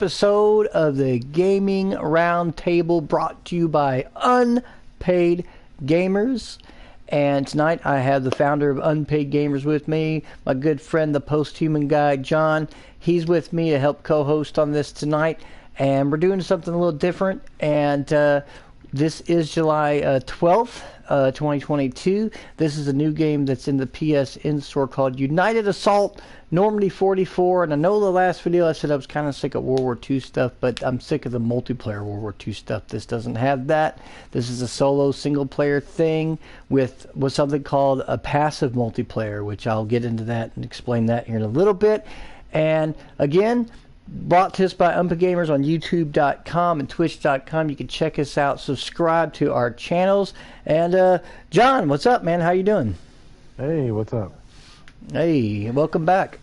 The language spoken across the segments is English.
Episode of the Gaming Roundtable brought to you by Unpaid Gamers. And tonight I have the founder of Unpaid Gamers with me, my good friend, the post-human guy, John. He's with me to help co-host on this tonight. And we're doing something a little different. And this is July 12th, 2022. This is a new game that's in the PS in-store called United Assault Normandy 44, and I know the last video I said I was kind of sick of World War II stuff, but I'm sick of the multiplayer World War II stuff. This doesn't have that. This is a solo single-player thing with something called a passive multiplayer, which I'll get into that and explain that here in a little bit. And again, brought to us by Unpaid Gamers on YouTube.com and Twitch.com. You can check us out, subscribe to our channels. And John, what's up, man? How you doing? Hey, what's up? Hey, welcome back.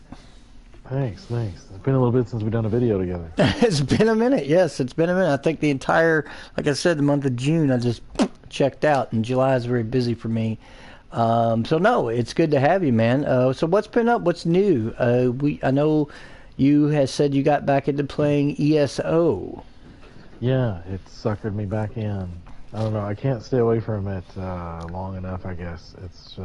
Thanks. It's been a little bit since we've done a video together. It's been a minute, yes. It's been a minute. I think the entire, like I said, the month of June, I just checked out, and July is very busy for me. So, no, it's good to have you, man. So what's been up? What's new? I know you had said you got back into playing ESO. Yeah, it suckered me back in. I don't know. I can't stay away from it long enough, I guess. It's...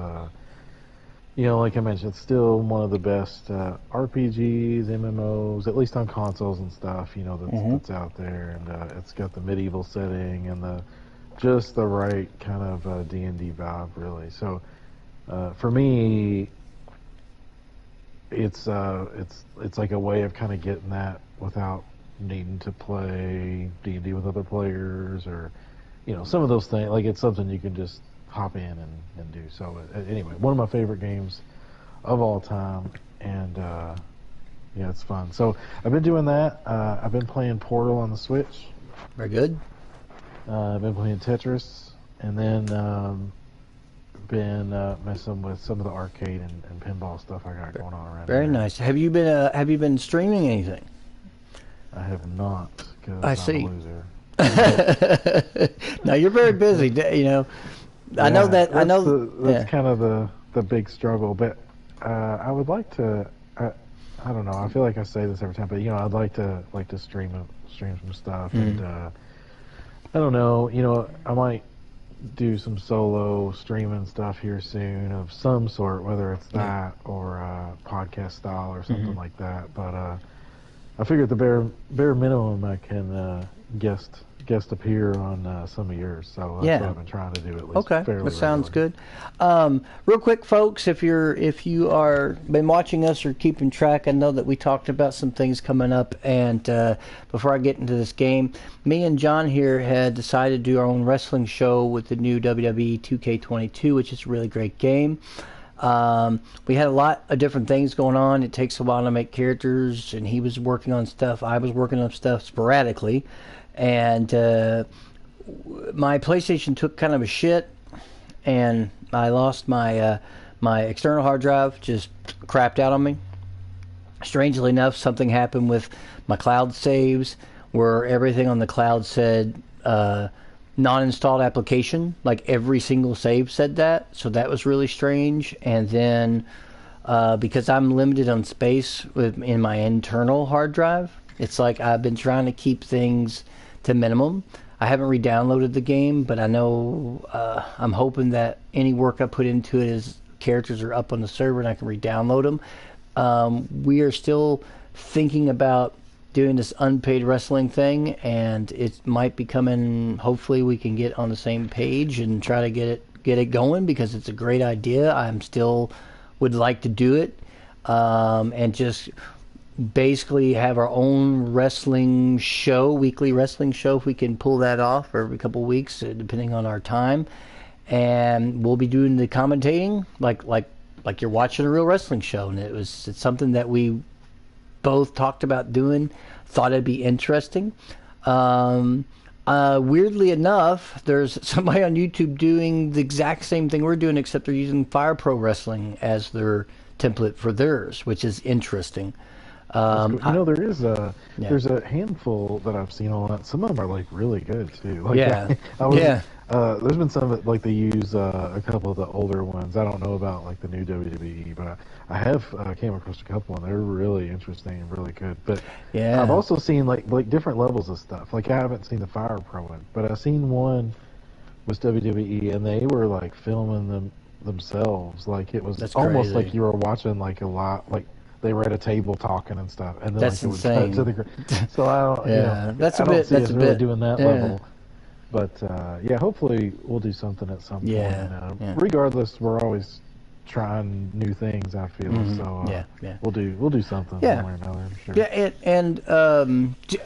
like I mentioned, it's still one of the best RPGs, MMOs, at least on consoles and stuff, that's out there. And it's got the medieval setting and just the right kind of D&D vibe, really. So for me, it's like a way of kind of getting that without needing to play D&D with other players or, some of those things. Like, it's something you can just hop in and do. So anyway, one of my favorite games of all time, and yeah, it's fun. So I've been doing that. I've been playing Portal on the Switch. Very good. I've been playing Tetris, and then been messing with some of the arcade and pinball stuff I got going on around Very here. nice. Have you been streaming anything? I have not, because I I'm see. a loser. No, you're very busy. I know that. I know that's kind of the big struggle. But I would like to. I don't know. I feel like I say this every time, but I'd like to stream some stuff, and I don't know. I might do some solo streaming stuff here soon of some sort, whether it's that or podcast style or something like that. But I figure at the bare minimum, I can guest appear on some of yours, so that's what I've been trying to do at least. Okay, fairly that sounds regularly. good. Real quick, folks, if you are been watching us or keeping track, I know that we talked about some things coming up. And before I get into this game, me and John here had decided to do our own wrestling show with the new WWE 2K22, which is a really great game. We had a lot of different things going on. It takes a while to make characters, and he was working on stuff. I was working on stuff sporadically. And my PlayStation took kind of a shit, and I lost my my external hard drive, just crapped out on me. Strangely enough, something happened with my cloud saves, where everything on the cloud said non-installed application. Like every single save said that, so that was really strange. And then because I'm limited on space in my internal hard drive, it's like I've been trying to keep things to minimum. I haven't re-downloaded the game, but I know I'm hoping that any work I put into it is characters are up on the server and I can re-download them. We are still thinking about doing this unpaid wrestling thing, and it might be coming. Hopefully we can get on the same page and try to get it going, because it's a great idea. I'm still would like to do it, and just basically have our own wrestling show, weekly wrestling show, if we can pull that off, every couple of weeks, depending on our time. And we'll be doing the commentating like you're watching a real wrestling show. And it's something that we both talked about doing, thought it'd be interesting. Weirdly enough, there's somebody on YouTube doing the exact same thing we're doing, except they're using Fire Pro Wrestling as their template for theirs, which is interesting. Cool. You know, there is yeah. there's a handful that I've seen on that. Some of them are like really good too. Like, Yeah. I was, Yeah. there's been some that like they use a couple of the older ones. I don't know about like the new WWE, but I have came across a couple and they're really interesting and really good. But Yeah. I've also seen like different levels of stuff. Like I haven't seen the Fire Pro one, but I've seen one was WWE and they were like filming themselves. Like it was That's almost crazy. like you were watching like a lot like they were at a table talking and stuff, and then That's like it would cut insane. to the so I don't, you Yeah, know, that's a I don't bit. see That's us a really bit. doing that Yeah. level. But yeah, hopefully we'll do something at some point. Yeah, yeah. Regardless, we're always trying new things. I feel so. Yeah. We'll do something Yeah. one way or another. I'm sure.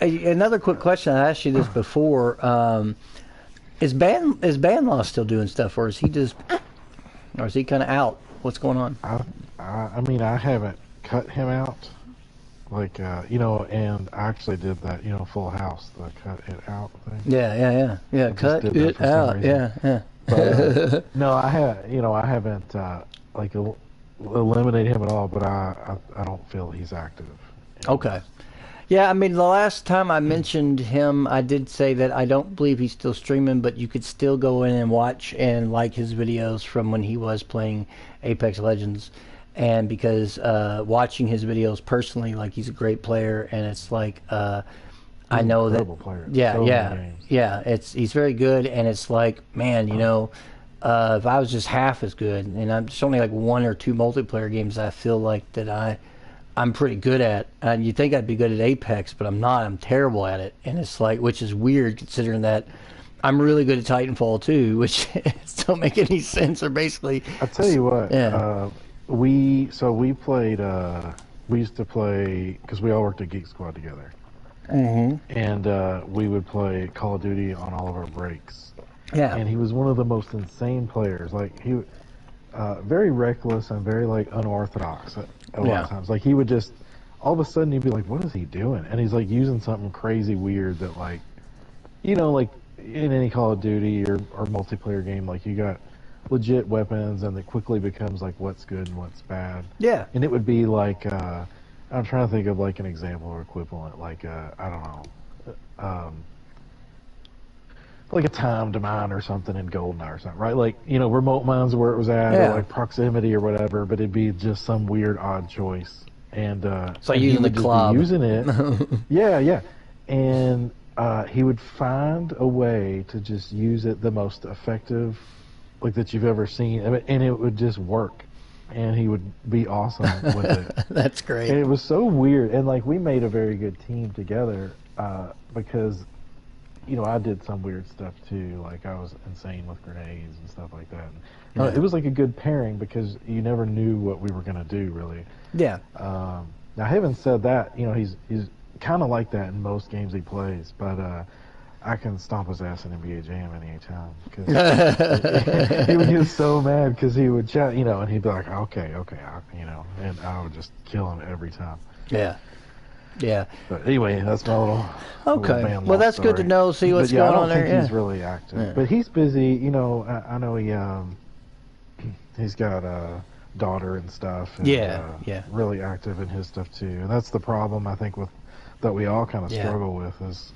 Yeah, another quick question. I asked you this before. Is Banlaw still doing stuff, or is he kind of out? What's going on? I mean, I haven't cut him out. Like, you know, and I actually did that, you know, Full House, the cut it out thing. Yeah. Cut it out. Yeah. But, no, I haven't like eliminated him at all. But I don't feel he's active. Okay. Yeah, I mean, the last time I mentioned him, I did say that I don't believe he's still streaming, but you could still go in and watch and like his videos from when he was playing Apex Legends. And because watching his videos personally, like he's a great player, and it's like I know that, player. he's very good, and it's like, man, you know, if I was just half as good, and I'm just only like 1 or 2 multiplayer games I feel like that I'm pretty good at, and you think I'd be good at Apex, but I'm not. I'm terrible at it, and it's like, which is weird considering that I'm really good at Titanfall too, which don't make any sense. Or basically, I'll tell you what. Yeah. We played. We used to play because we all worked at Geek Squad together, and we would play Call of Duty on all of our breaks. Yeah. And he was one of the most insane players. Like he, very reckless and very like unorthodox at a lot of times. Like he would just all of a sudden you'd be like, "What is he doing?" And he's like using something crazy weird that like, you know, like in any Call of Duty or multiplayer game, like you got legit weapons and it quickly becomes like what's good and what's bad. Yeah. And it would be like I'm trying to think of like an example or equivalent, like I don't know, like a timed mine or something in GoldenEye or something, right? Like, you know, remote mines where it was at, or like proximity or whatever, but it'd be just some weird odd choice. And so using the club, using it, yeah, and he would find a way to just use it the most effective, like that you've ever seen, and it would just work, and he would be awesome with it. That's great. And it was so weird, and like we made a very good team together because, you know, I did some weird stuff too, like I was insane with grenades and stuff like that. And, it was like a good pairing because you never knew what we were gonna do really. Yeah. Now, having said that, you know, he's kind of like that in most games he plays, but I can stomp his ass in NBA Jam any time because he would get so mad because he would chat, you know, and he'd be like, okay, you know, and I would just kill him every time. Yeah. But anyway, that's my little Well, that's story. good to know. See what's going on there. I don't think he's really active, but he's busy. You know, I know he's got a daughter and stuff. And, really active in his stuff too, and that's the problem I think with that we all kind of struggle with is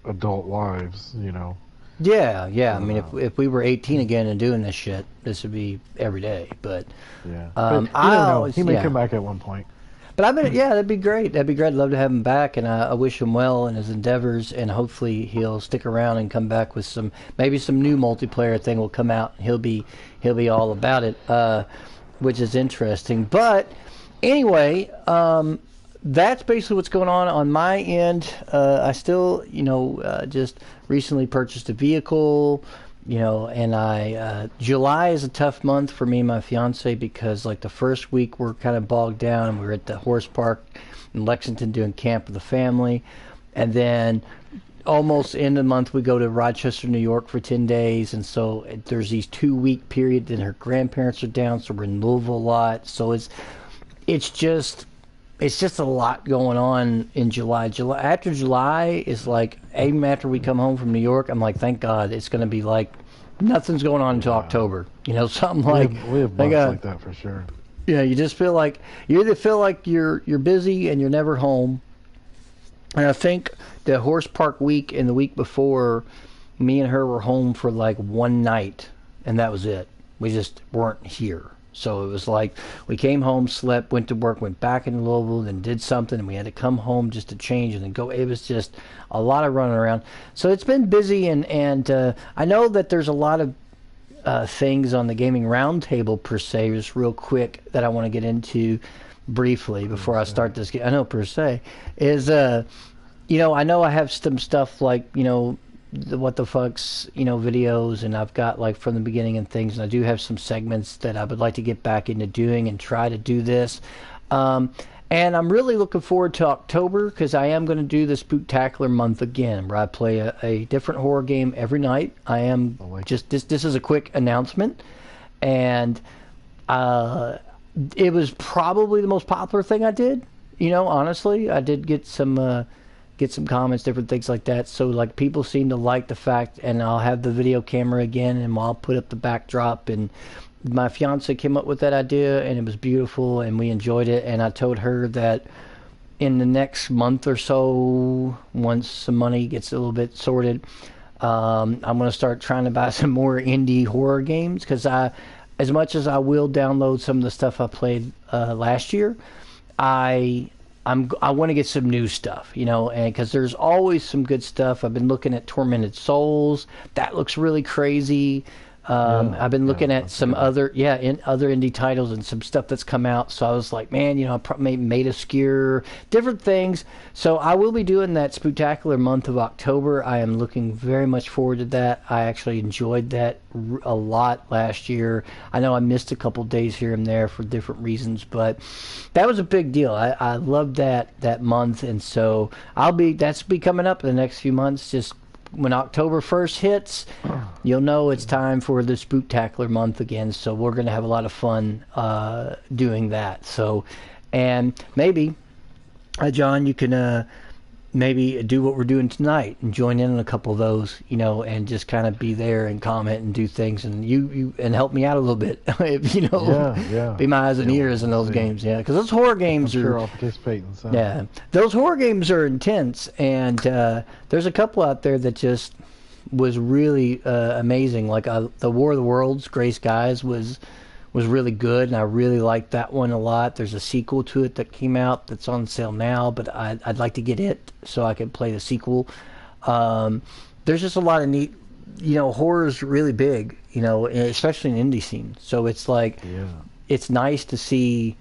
adult lives, you know. Yeah. I mean, if we were 18 again and doing this shit, this would be every day. But but you don't know. He may come back at one point. But that'd be great. That'd be great. I'd love to have him back, and I wish him well in his endeavors. And hopefully he'll stick around and come back with maybe some new multiplayer thing will come out. And he'll be all about it, which is interesting. But anyway, that's basically what's going on my end. I still, just recently purchased a vehicle, and July is a tough month for me and my fiance because like the first week we're kind of bogged down. We're at the horse park in Lexington doing camp with the family. And then almost end of the month we go to Rochester, New York for 10 days. And so there's these 2-week period. Then her grandparents are down, so we're in Louisville a lot. So it's just a lot going on in July. After July is like, even after we come home from New York, I'm like, thank God, it's going to be like nothing's going on until October. Something like we have months like that for sure. Yeah, you just feel like you either feel like you're busy and you're never home. And I think the horse park week and the week before, me and her were home for like one night, and that was it. We just weren't here. So it was like we came home, slept, went to work, went back into Louisville, then did something, and we had to come home just to change and then go. It was just a lot of running around. So it's been busy, and I know that there's a lot of things on the gaming roundtable per se, just real quick that I want to get into briefly before I start this. I know per se is I know I have some stuff like the what the fucks videos, and I've got like from the beginning and things, and I do have some segments that I would like to get back into doing and try to do this. And I'm really looking forward to October because I am going to do the Spooktacular month again, where I play a different horror game every night. I am just this is a quick announcement, and it was probably the most popular thing I did. Honestly, I did get some comments, different things like that. So like people seem to like the fact, and I'll have the video camera again, and I'll put up the backdrop. And my fiance came up with that idea, and it was beautiful, and we enjoyed it. And I told her that in the next month or so, once some money gets a little bit sorted, I'm going to start trying to buy some more indie horror games, because as much as I will download some of the stuff I played last year, I want to get some new stuff, and because there's always some good stuff. I've been looking at Tormented Souls. That looks really crazy. I've been looking at some other indie titles and some stuff that's come out. So I was like, man, I probably made a Skier, different things. So I will be doing that Spooktacular month of October. I am looking very much forward to that. I actually enjoyed that a lot last year. I know I missed a couple days here and there for different reasons, but that was a big deal. I loved that month, and so that's be coming up in the next few months. Just when October 1st hits, you'll know it's time for the Spooktacular month again. So we're going to have a lot of fun doing that. So, and maybe, John, you can maybe do what we're doing tonight and join in on a couple of those, and just kind of be there and comment and do things, and you and help me out a little bit, be my eyes and ears in those games, because those horror games I'm sure I'll participate in some. Yeah, those horror games are intense, and there's a couple out there that just was really amazing. Like the War of the Worlds, Gray Skies was really good, and I really liked that one a lot. There's a sequel to it that came out that's on sale now, but I'd like to get it so I can play the sequel. There's just a lot of neat, horror's really big, especially in indie scene. So it's like, it's nice to see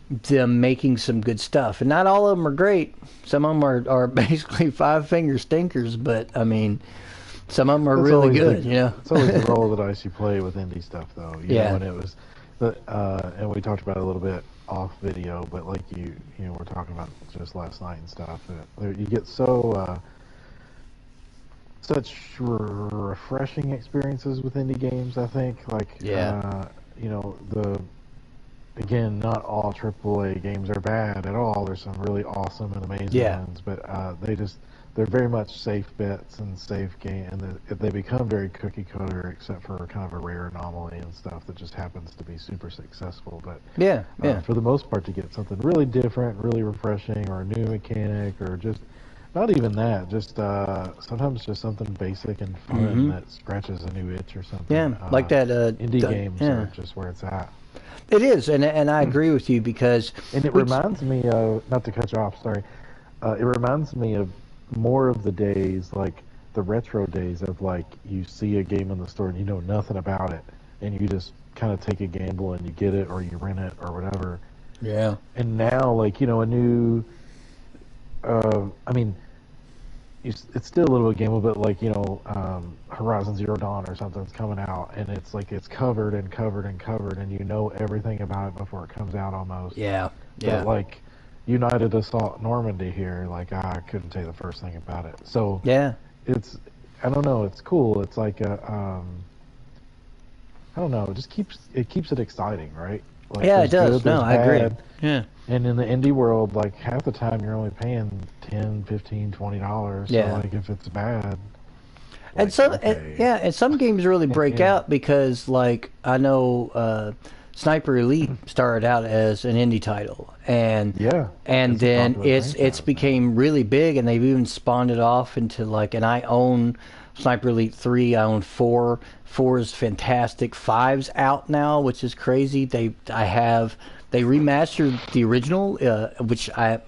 them making some good stuff, and not all of them are great. Some of them are basically five-finger stinkers, but I mean, some of them are really good. It's always the roll of the dice you play with indie stuff, though. And it was. And we talked about it a little bit off video, but like we're talking about just last night and stuff. You get such refreshing experiences with indie games. I think, again, not all AAA games are bad at all. There's some really awesome and amazing ones, but they're very much safe bets and safe game, and they become very cookie cutter, except for kind of a rare anomaly and stuff that just happens to be super successful. But for the most part, to get something really different, really refreshing, or a new mechanic, or just not even that, just sometimes just something basic and fun that scratches a new itch or something. Yeah, like that. Indie games are just where it's at. It is, and I agree with you, because it reminds me of, not to cut you off, sorry. It reminds me of more of the days, like the retro days of like you see a game in the store and you know nothing about it, and you just kind of take a gamble and you get it, or you rent it or whatever. Yeah. And now, like, a new, it's still a little bit gamble, but like, Horizon Zero Dawn or something's coming out, and it's like it's covered and covered and covered, and you know everything about it before it comes out almost. Yeah. But like United Assault Normandy here, like I couldn't tell you the first thing about it. So it's, I don't know, it's cool. It's like a, I don't know, it just keeps it exciting, right? Like, it does. No, I agree. Yeah. And in the indie world, like half the time you're only paying $10, $15, $20. So like if it's bad. And some games really break out, because like I know Sniper Elite started out as an indie title, and then it's became really big, and they've even spawned it off into like. And I own Sniper Elite 3. I own 4. 4 is fantastic. 5's out now, which is crazy. They remastered the original, which I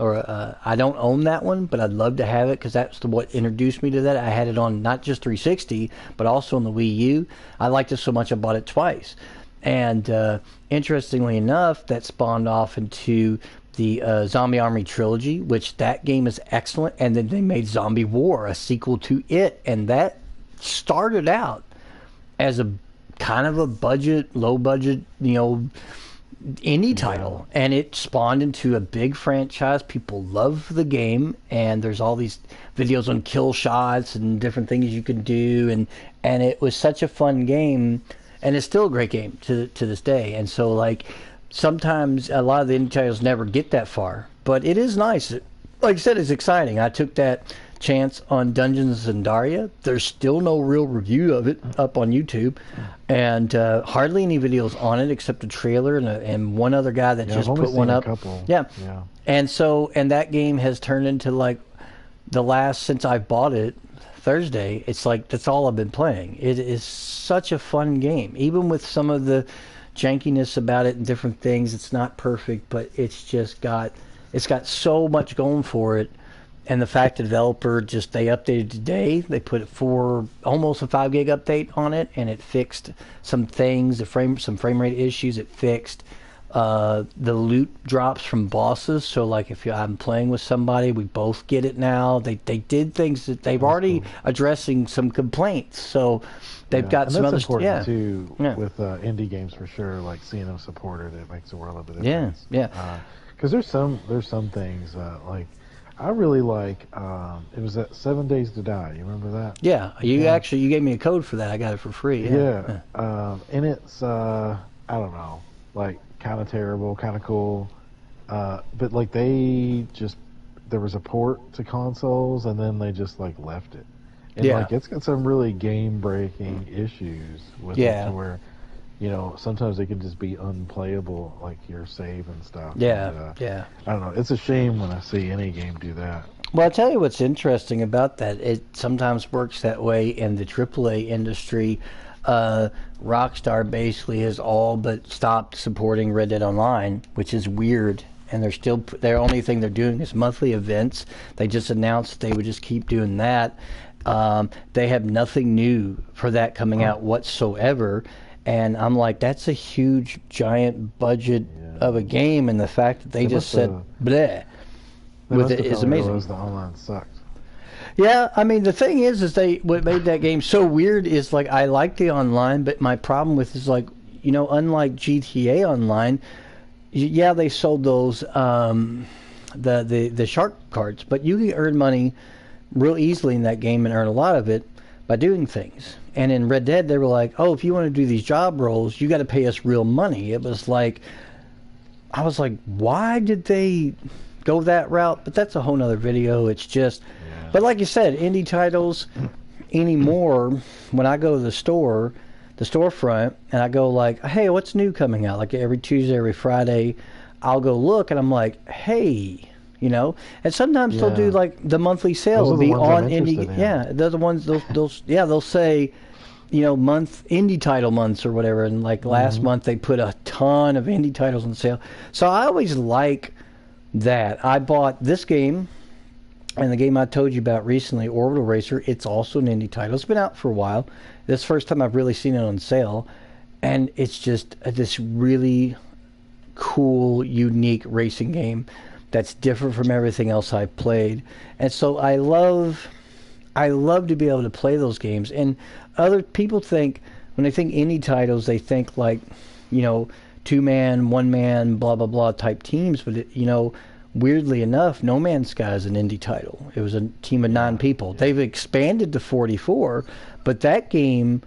don't own that one, but I'd love to have it because that's what introduced me to that. I had it on not just 360, but also on the Wii U. I liked it so much I bought it twice. And interestingly enough, that spawned off into the Zombie Army trilogy, which that game is excellent. And then they made Zombie War, a sequel to it, and that started out as a kind of a low budget, indie title, and it spawned into a big franchise. People love the game, and there's all these videos on kill shots and different things you can do, and it was such a fun game, and it's still a great game to this day. And so, like, sometimes a lot of the indie titles never get that far, but it is nice. Like I said, it's exciting. I took that chance on Dungeons and Daria. There's still no real review of it up on YouTube, and hardly any videos on it except a trailer and one other guy that just put one up. Yeah. And that game has turned into like since I bought it Thursday, it's like that's all I've been playing. It is such a fun game, even with some of the jankiness about it and different things. It's not perfect, but it's got so much going for it. And the fact the developer they updated today, they put almost a 5 gig update on it, and it fixed some things, some frame rate issues. It fixed the loot drops from bosses. So like if I'm playing with somebody, we both get it now. They did things that they've already addressing some complaints. So they've got some other stuff. Yeah, too, with indie games for sure. Like seeing them supported, it makes a world of a difference. Yeah. Because there's some things like. I really like, it was that 7 Days to Die. You remember that? Yeah. You gave me a code for that. I got it for free. Yeah. And it's, I don't know, like kind of terrible, kind of cool. But like there was a port to consoles and then they just like left it. And like it's got some really game breaking issues with it to where, sometimes it can just be unplayable, like your save and stuff. Yeah. I don't know. It's a shame when I see any game do that. Well, I'll tell you what's interesting about that. It sometimes works that way in the AAA industry. Rockstar basically has all but stopped supporting Red Dead Online, which is weird. And their only thing they're doing is monthly events. They just announced they would just keep doing that. They have nothing new for that coming out whatsoever. And I'm like, that's a huge, giant budget of a game, and the fact that they just said bleh with it is amazing. The online sucked. Yeah, I mean the thing is what made that game so weird is like I like the online, but my problem with it is like unlike GTA Online, they sold those the shark cards, but you can earn money real easily in that game and earn a lot of it by doing things. And in Red Dead, they were like, oh, if you want to do these job roles, you got to pay us real money. It was like, I was like, why did they go that route? But that's a whole nother video. It's just, but like you said, indie titles anymore, when I go to the storefront, and I go like, hey, what's new coming out? Like every Tuesday, every Friday, I'll go look, and I'm like, hey, and sometimes they'll do like the monthly sale will be on indie. Yeah, they're the ones they'll say, month indie title months or whatever. And like last month they put a ton of indie titles on sale. So I always like that. I bought this game and the game I told you about recently, Orbital Racer. It's also an indie title. It's been out for a while. This is the first time I've really seen it on sale, and it's just this really cool, unique racing game that's different from everything else I've played. And so I love to be able to play those games. And other people think, when they think indie titles, they think like, 2-man, 1-man, blah, blah, blah type teams. But, weirdly enough, No Man's Sky is an indie title. It was a team of 9 people. They've expanded to 44, but that game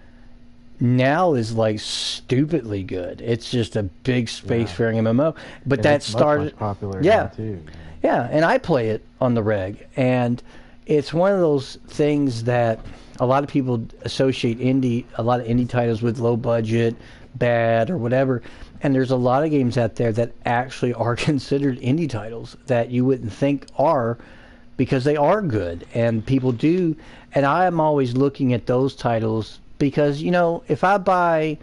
now is like stupidly good. It's just a big spacefaring MMO. But that started much popular now too. Yeah, and I play it on the reg, and it's one of those things that a lot of people associate a lot of indie titles with low budget, bad, or whatever. And there's a lot of games out there that actually are considered indie titles that you wouldn't think are, because they are good and people do. And I am always looking at those titles because, you know, if I buy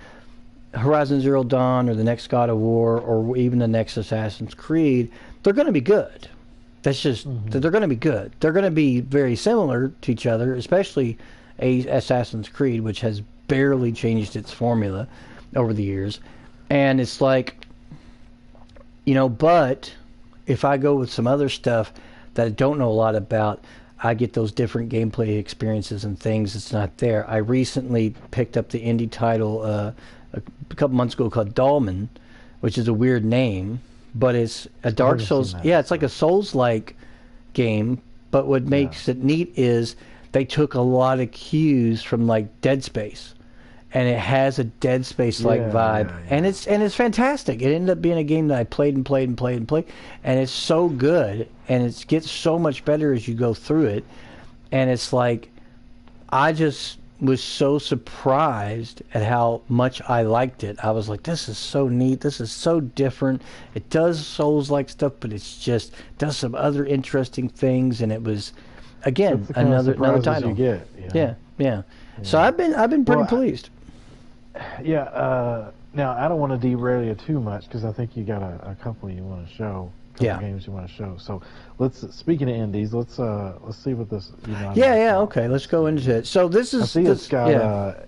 Horizon Zero Dawn or the next God of War or even the next Assassin's Creed, they're going to be good. That's just, they're going to be good. They're going to be very similar to each other, especially Assassin's Creed, which has barely changed its formula over the years. And it's like, you know, but if I go with some other stuff that I don't know a lot about, I get those different gameplay experiences and things that's not there. I recently picked up the indie title a couple months ago called Dolmen, which is a weird name, but it's a Dark Souls. Yeah, it's like a Souls-like game, but what makes it neat is they took a lot of cues from like Dead Space. And it has a Dead Space-like vibe, and it's fantastic. It ended up being a game that I played, and it's so good, and it gets so much better as you go through it. And it's like, I just was so surprised at how much I liked it. I was like, this is so neat. This is so different. It does Souls-like stuff, but it's just does some other interesting things. And it was, again, another title. You get, you know? Yeah. So I've been pretty pleased. Yeah, now I don't want to derail you too much because I think you got a couple you want to show, games you want to show. So speaking of indies, let's see what this. Okay, let's go into it. So this is. I see it's got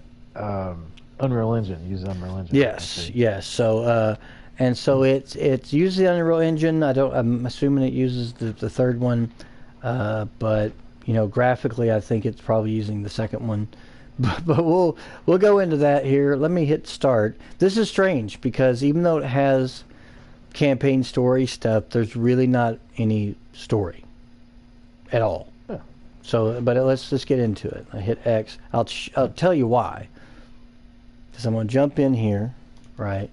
Unreal Engine. Uses Unreal Engine. Yes. So and so it's uses the Unreal Engine. I'm assuming it uses the third one, but you know, graphically, I think it's probably using the second one. But we'll go into that here. Let me hit start. This is strange because even though it has campaign story stuff, there's really not any story at all. Yeah. So, but let's just get into it. I hit X. I'll tell you why. Because I'm going to jump in here, right?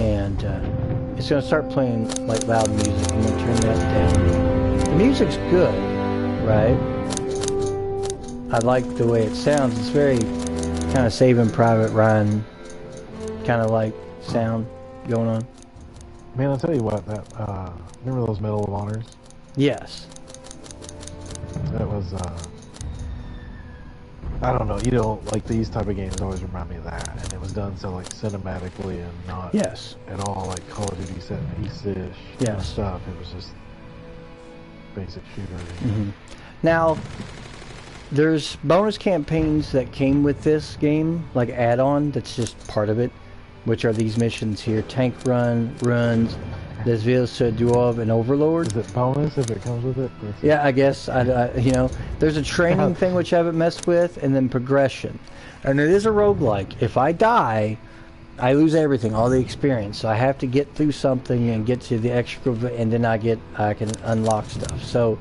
And it's going to start playing like loud music. I'm going to turn that down. The music's good, right? I like the way it sounds. It's very kind of Saving Private Ryan kind of like sound going on. Man, I'll tell you what, that remember those Medal of Honors? Yes. That was I don't know, you know, like these type of games always remind me of that, and it was done so like cinematically and not at all like Call of Duty set piece-ish kind of stuff. It was just basic shooter. Now, there's bonus campaigns that came with this game, like add-on, that's just part of it, which are these missions here: Tank Run, Runs, Les Villes sur Duov, and Overlord. Is it bonus if it comes with it? Yeah, I guess. You know, there's a training thing which I haven't messed with, and then progression. And it is a roguelike. If I die, I lose everything, all the experience. So I have to get through something and get to the extra, and then I can unlock stuff. So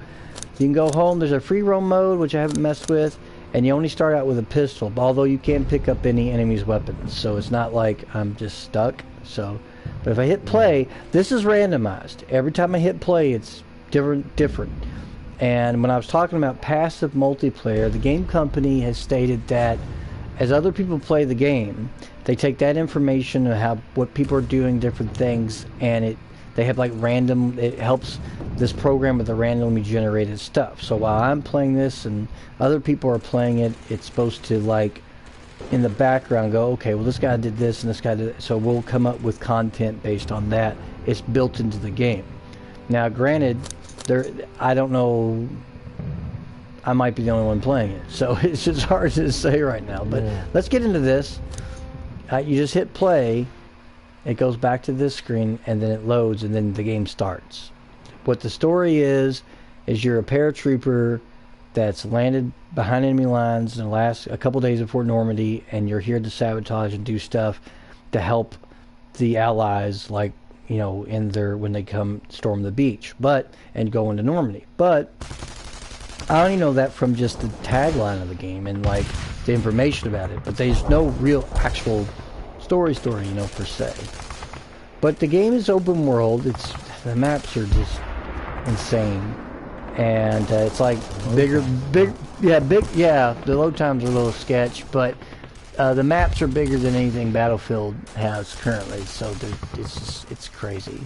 you can go home. There's a free roam mode, which I haven't messed with, and you only start out with a pistol, although you can pick up any enemy's weapons. So it's not like I'm just stuck. So, but if I hit play, this is randomized. Every time I hit play, it's different. And when I was talking about passive multiplayer, the game company has stated that as other people play the game, they take that information of what people are doing, different things, and they have like it helps this program with the randomly generated stuff. So while I'm playing this and other people are playing it, it's supposed to like in the background go, okay, well this guy did this and this guy did that. So we'll come up with content based on that. It's built into the game. Now granted, I don't know, I might be the only one playing it, so it's just hard to say right now. But let's get into this. You just hit play. It goes back to this screen, and then it loads, and then the game starts. What the story is you're a paratrooper that's landed behind enemy lines in the last a couple days before Normandy, and you're here to sabotage and do stuff to help the Allies, like, you know, when they come storm the beach, and go into Normandy. But I only know that from just the tagline of the game and like the information about it. But there's no real actual story, you know, per se. But the game is open world. The maps are just insane, and it's like big. The load times are a little sketch, but The maps are bigger than anything Battlefield has currently, so it's crazy.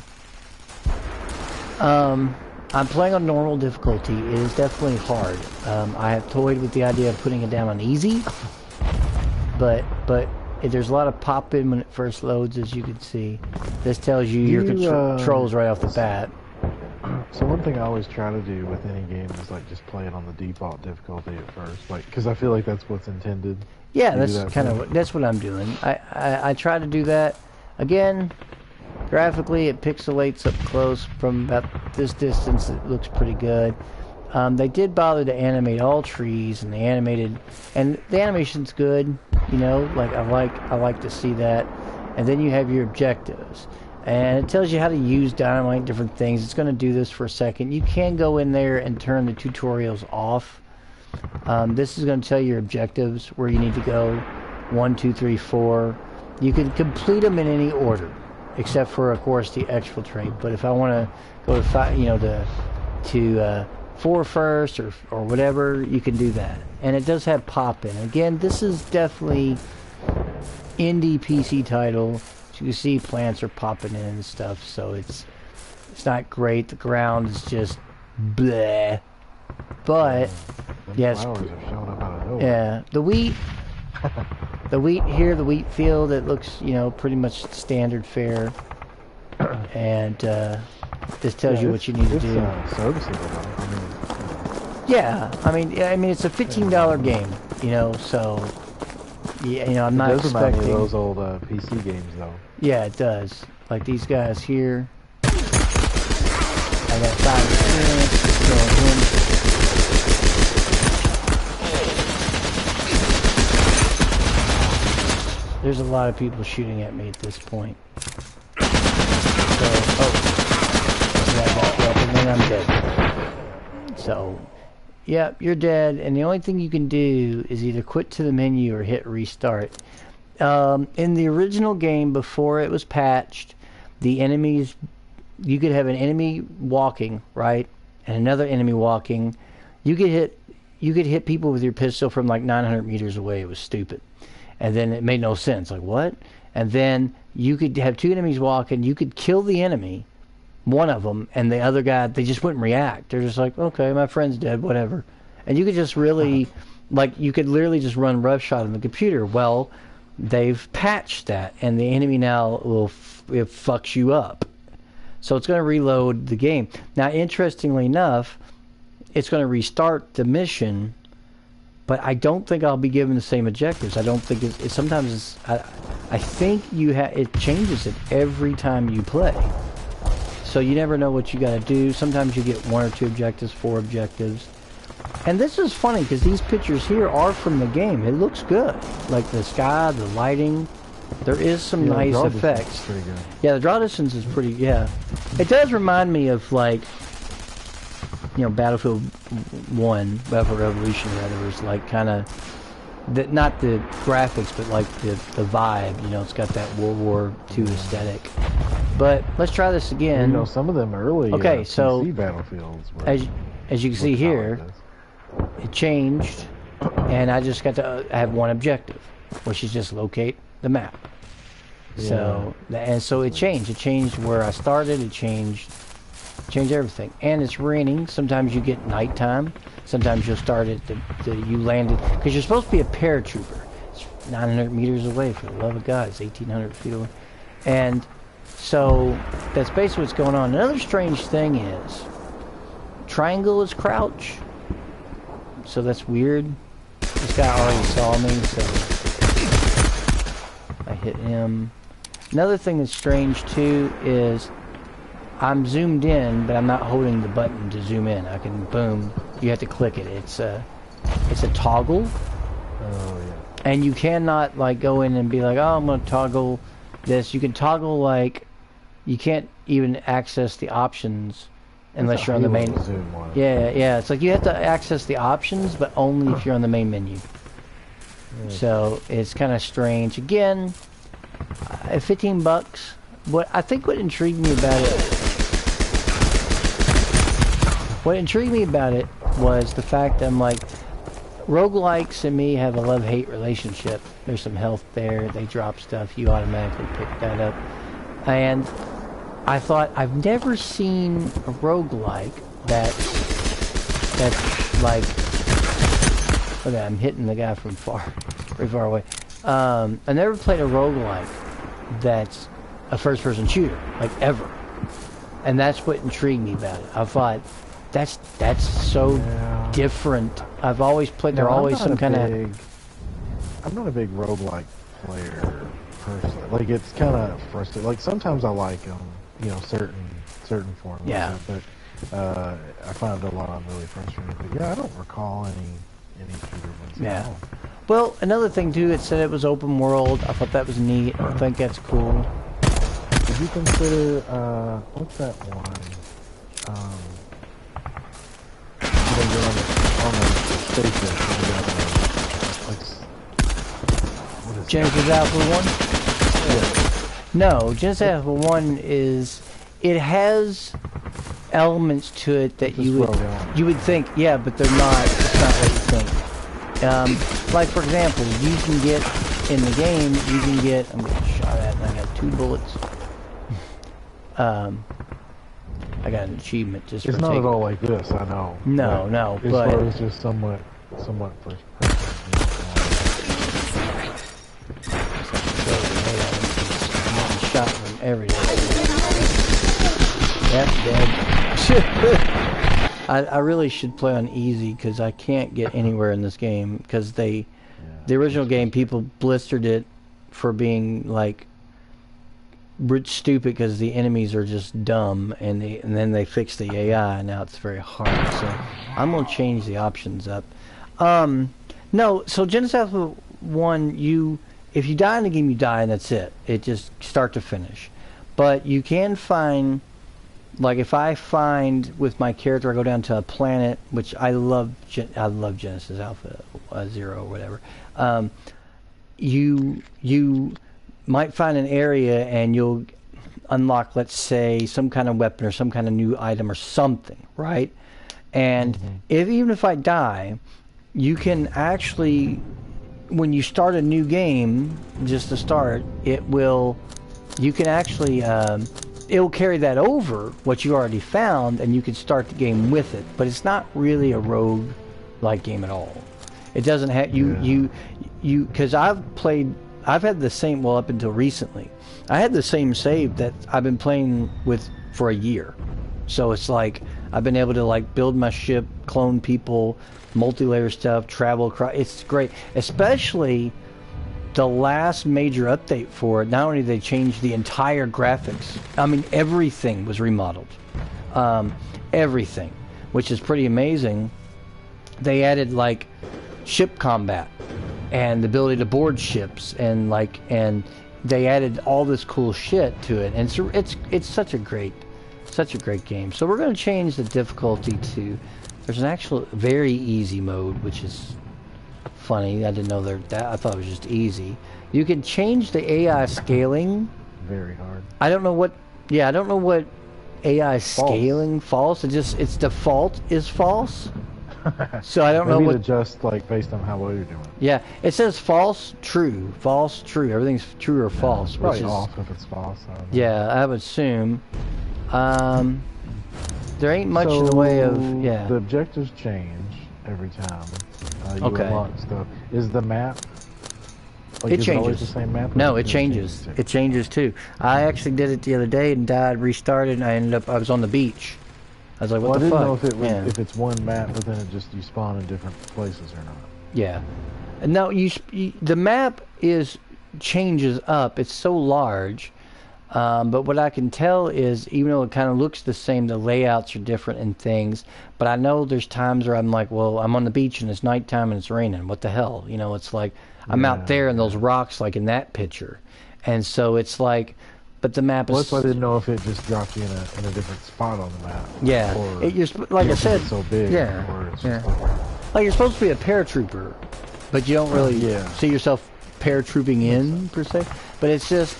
I'm playing on normal difficulty. It is definitely hard. I have toyed with the idea of putting it down on easy, but there's a lot of pop-in when it first loads, as you can see. This tells you your controls right off the bat. So one thing I always try to do with any game is like just play it on the default difficulty at first, like because I feel like that's what's intended. Yeah, that's kind of that's what I'm doing. I try to do that. Again, graphically it pixelates up close from about this distance. It looks pretty good. They did bother to animate all trees, and the animation's good. You know, like I like to see that. And then you have your objectives, and it tells you how to use dynamite, different things. It's going to do this for a second. You can go in there and turn the tutorials off. This is going to tell you your objectives, where you need to go, 1, 2, 3, 4. You can complete them in any order, except for, of course, the exfiltrate. But if I want to go to 5, to 4 first or whatever, you can do that. And it does have pop-in. Again, this is definitely indie PC title. As you can see, plants are popping in and stuff, so it's not great. The ground is just bleh. But yes, flowers are showing up out of nowhere. Yeah, the wheat here, the wheat field, it looks, pretty much standard fare. And this tells you what you need to do. Yeah, I mean, it's a $15 game, so I'm not expecting. It does remind me of those old PC games, though. Yeah, it does. Like these guys here. I got 5 experience. Just killing him. There's a lot of people shooting at me at this point. And then I'm dead. So, yeah, you're dead, and the only thing you can do is either quit to the menu or hit restart. In the original game, before it was patched, the enemies, you could have an enemy walking, right, and another enemy walking. You could hit people with your pistol from like 900 meters away. It was stupid. And then it made no sense. Like, what? And then you could have 2 enemies walking. You could kill the enemy, one of them, and the other guy, they just wouldn't react. They're just like, okay, my friend's dead, whatever. And you could just really, you could literally just run roughshod on the computer. Well, they've patched that, and the enemy now it fucks you up. So it's going to reload the game. Now, interestingly enough, it's going to restart the mission. But I don't think I'll be given the same objectives. I don't think I think it changes it every time you play. So you never know what you got to do. Sometimes you get 1 or 2 objectives, 4 objectives. And this is funny because these pictures here are from the game. It looks good. Like the sky, the lighting. There is some nice effects. Pretty good. Yeah, the draw distance is pretty, yeah. It does remind me of Battlefield 1, Battlefield Revolution, rather, was like kind of, not the graphics, but like the vibe, it's got that World War II aesthetic. But let's try this again. Some of them early so PC Battlefields were as you can see here, it changed, and I just got to have 1 objective, which is just locate the map. Yeah. So it changed. It changed where I started. It changed everything. And it's raining. Sometimes you get nighttime. Sometimes you'll start at you landed, because you're supposed to be a paratrooper. It's 900 meters away, for the love of God. It's 1,800 feet away. And so that's basically what's going on. Another strange thing is triangle is crouch. So that's weird. This guy already saw me, so I hit him. Another thing that's strange too is I'm zoomed in, but I'm not holding the button to zoom in. I can, boom, you have to click it. It's a toggle. Oh, yeah. And you cannot, go in and be like, oh, I'm going to toggle this. You can toggle, you can't even access the options unless you're on the main. Zoom one. Yeah. It's like you have to access the options, but only if you're on the main menu. Yeah. So it's kind of strange. Again, at $15, what intrigued me about it was the fact that I'm like, roguelikes and me have a love-hate relationship. There's some health there. They drop stuff. You automatically pick that up. And I thought, I've never seen a roguelike that's like... Okay, I'm hitting the guy from very far away. I never played a roguelike that's a first-person shooter, like ever. And that's what intrigued me about it. I thought, that's so different. I've always played, there always some kind of... I'm not a big roguelike player, personally. Like, it's kind of frustrating. Like, sometimes I like them, you know, certain forms. Yeah. But I find a lot of them really frustrating. But yeah, I don't recall any shooter ones. Yeah. Well, another thing too, it said it was open world. I thought that was neat. I think that's cool. Would you consider, what's that one? When you're on the spaceship, what is Genesis Alpha 1? Yeah. No, Genesis Alpha 1 is, it has elements to it that you would think, yeah, but they're not, it's not what you think. Like for example, you can get, in the game, you can get, I'm getting shot at and I got 2 bullets. I got an achievement just for It's not at all like this, I know. No, but... As far as just somewhat first person. I'm shot from every day. That's dead. I really should play on easy because I can't get anywhere in this game because the original game, people blistered it for being like stupid because the enemies are just dumb, and then they fixed the AI, and now it's very hard. So I'm gonna change the options up. No, so Genesis Alpha 1, if you die in the game, you die, and that's it. It just start to finish. But you can find, like if I find with my character, I go down to a planet, which I love Genesis Alpha 0 or whatever. You might find an area and you'll unlock, let's say, some kind of weapon or some kind of new item or something, right? And even if I die, you can actually, when you start a new game, just to start, you can actually, it will carry that over, what you already found, and you can start the game with it. But it's not really a rogue-like game at all. It doesn't have, because I've had the same, well, up until recently, I had the same save that I've been playing with for a year. So it's like, I've been able to like build my ship, clone people, multi-layer stuff, travel across, it's great. Especially the last major update for it, not only did they change the entire graphics, I mean everything was remodeled. Everything, which is pretty amazing. They added like ship combat and the ability to board ships, and they added all this cool shit to it, and it's such a great game. So we're going to change the difficulty to, there's an actual very easy mode, which is funny. I didn't know I thought it was just easy. You can change the AI scaling. Very hard. I don't know what AI scaling false. Its default is false. So I don't know what. Adjust like based on how well you're doing. Yeah, it says false, true, false, true. Everything's true or false. It's probably which is off if it's false. I don't know. Yeah, I would assume. There ain't much in the way of The objectives change every time. You unlock stuff. Is the map? Like, it is changes. It always the same map? No, it changes. It changes too. I actually did it the other day and died, restarted, and I was on the beach. I was like, what the fuck? I didn't know if it's one map, but then you spawn in different places or not. Yeah. No, the map changes up. It's so large. But what I can tell is, even though it kind of looks the same, the layouts are different and things. But I know there's times where I'm like, well, I'm on the beach and it's nighttime and it's raining. What the hell? You know, it's like, I'm out there and those rocks like in that picture. And so it's like, but the map is... Well, that's why I didn't know if it just dropped you in a different spot on the map. Yeah. Or like I said... It's so big. Yeah. Or it's Yeah. just like you're supposed to be a paratrooper, but you don't really see yourself paratrooping in, per se. But it's just...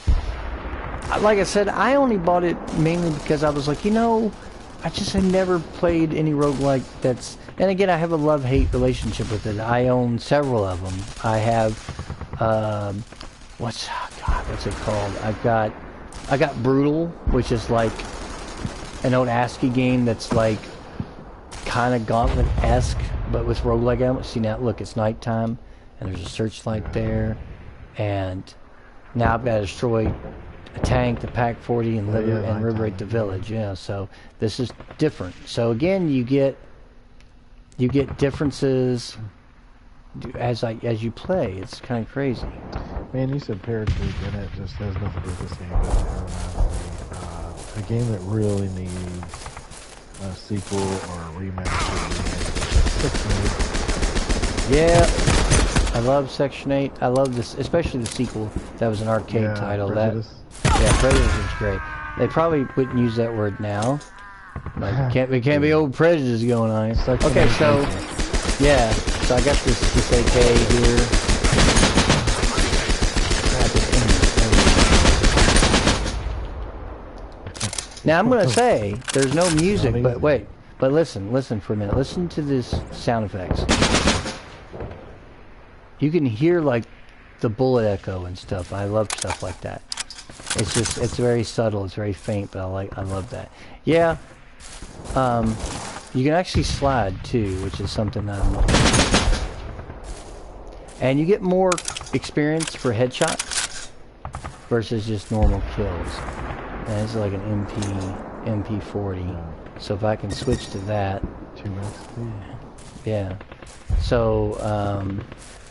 Like I said, I only bought it mainly because I was like, I just have never played any roguelike that's... And again, I have a love-hate relationship with it. I own several of them. I have... what's it called? I got Brutal, which is like an old ASCII game that's like kind of Gauntlet-esque, but with roguelike elements. See now, look, it's nighttime, and there's a searchlight there, and now I've got to destroy a tank, the Pack 40, and liberate the village. Yeah, so this is different. So again, you get differences as you play. It's kind of crazy. Man, you said Paraclete, and it just has nothing to do with this game. But it reminds me, a game that really needs a sequel or a remaster. Yeah, I love Section 8. I love this, especially the sequel. That was an arcade title. Prejudice. Prejudice is great. They probably wouldn't use that word now. Like, it can't be old prejudice going on. Okay, so yeah, so I got this AK here. Now I'm gonna say there's no music, but wait, but listen for a minute. Listen to this sound effects. You can hear like the bullet echo and stuff. I love stuff like that. It's just, it's very subtle, it's very faint, but I love that. Yeah, you can actually slide too, which is something I'm looking for. And you get more experience for headshots versus just normal kills. And it's like an MP40. So if I can switch to that. 2 XP. Yeah. So,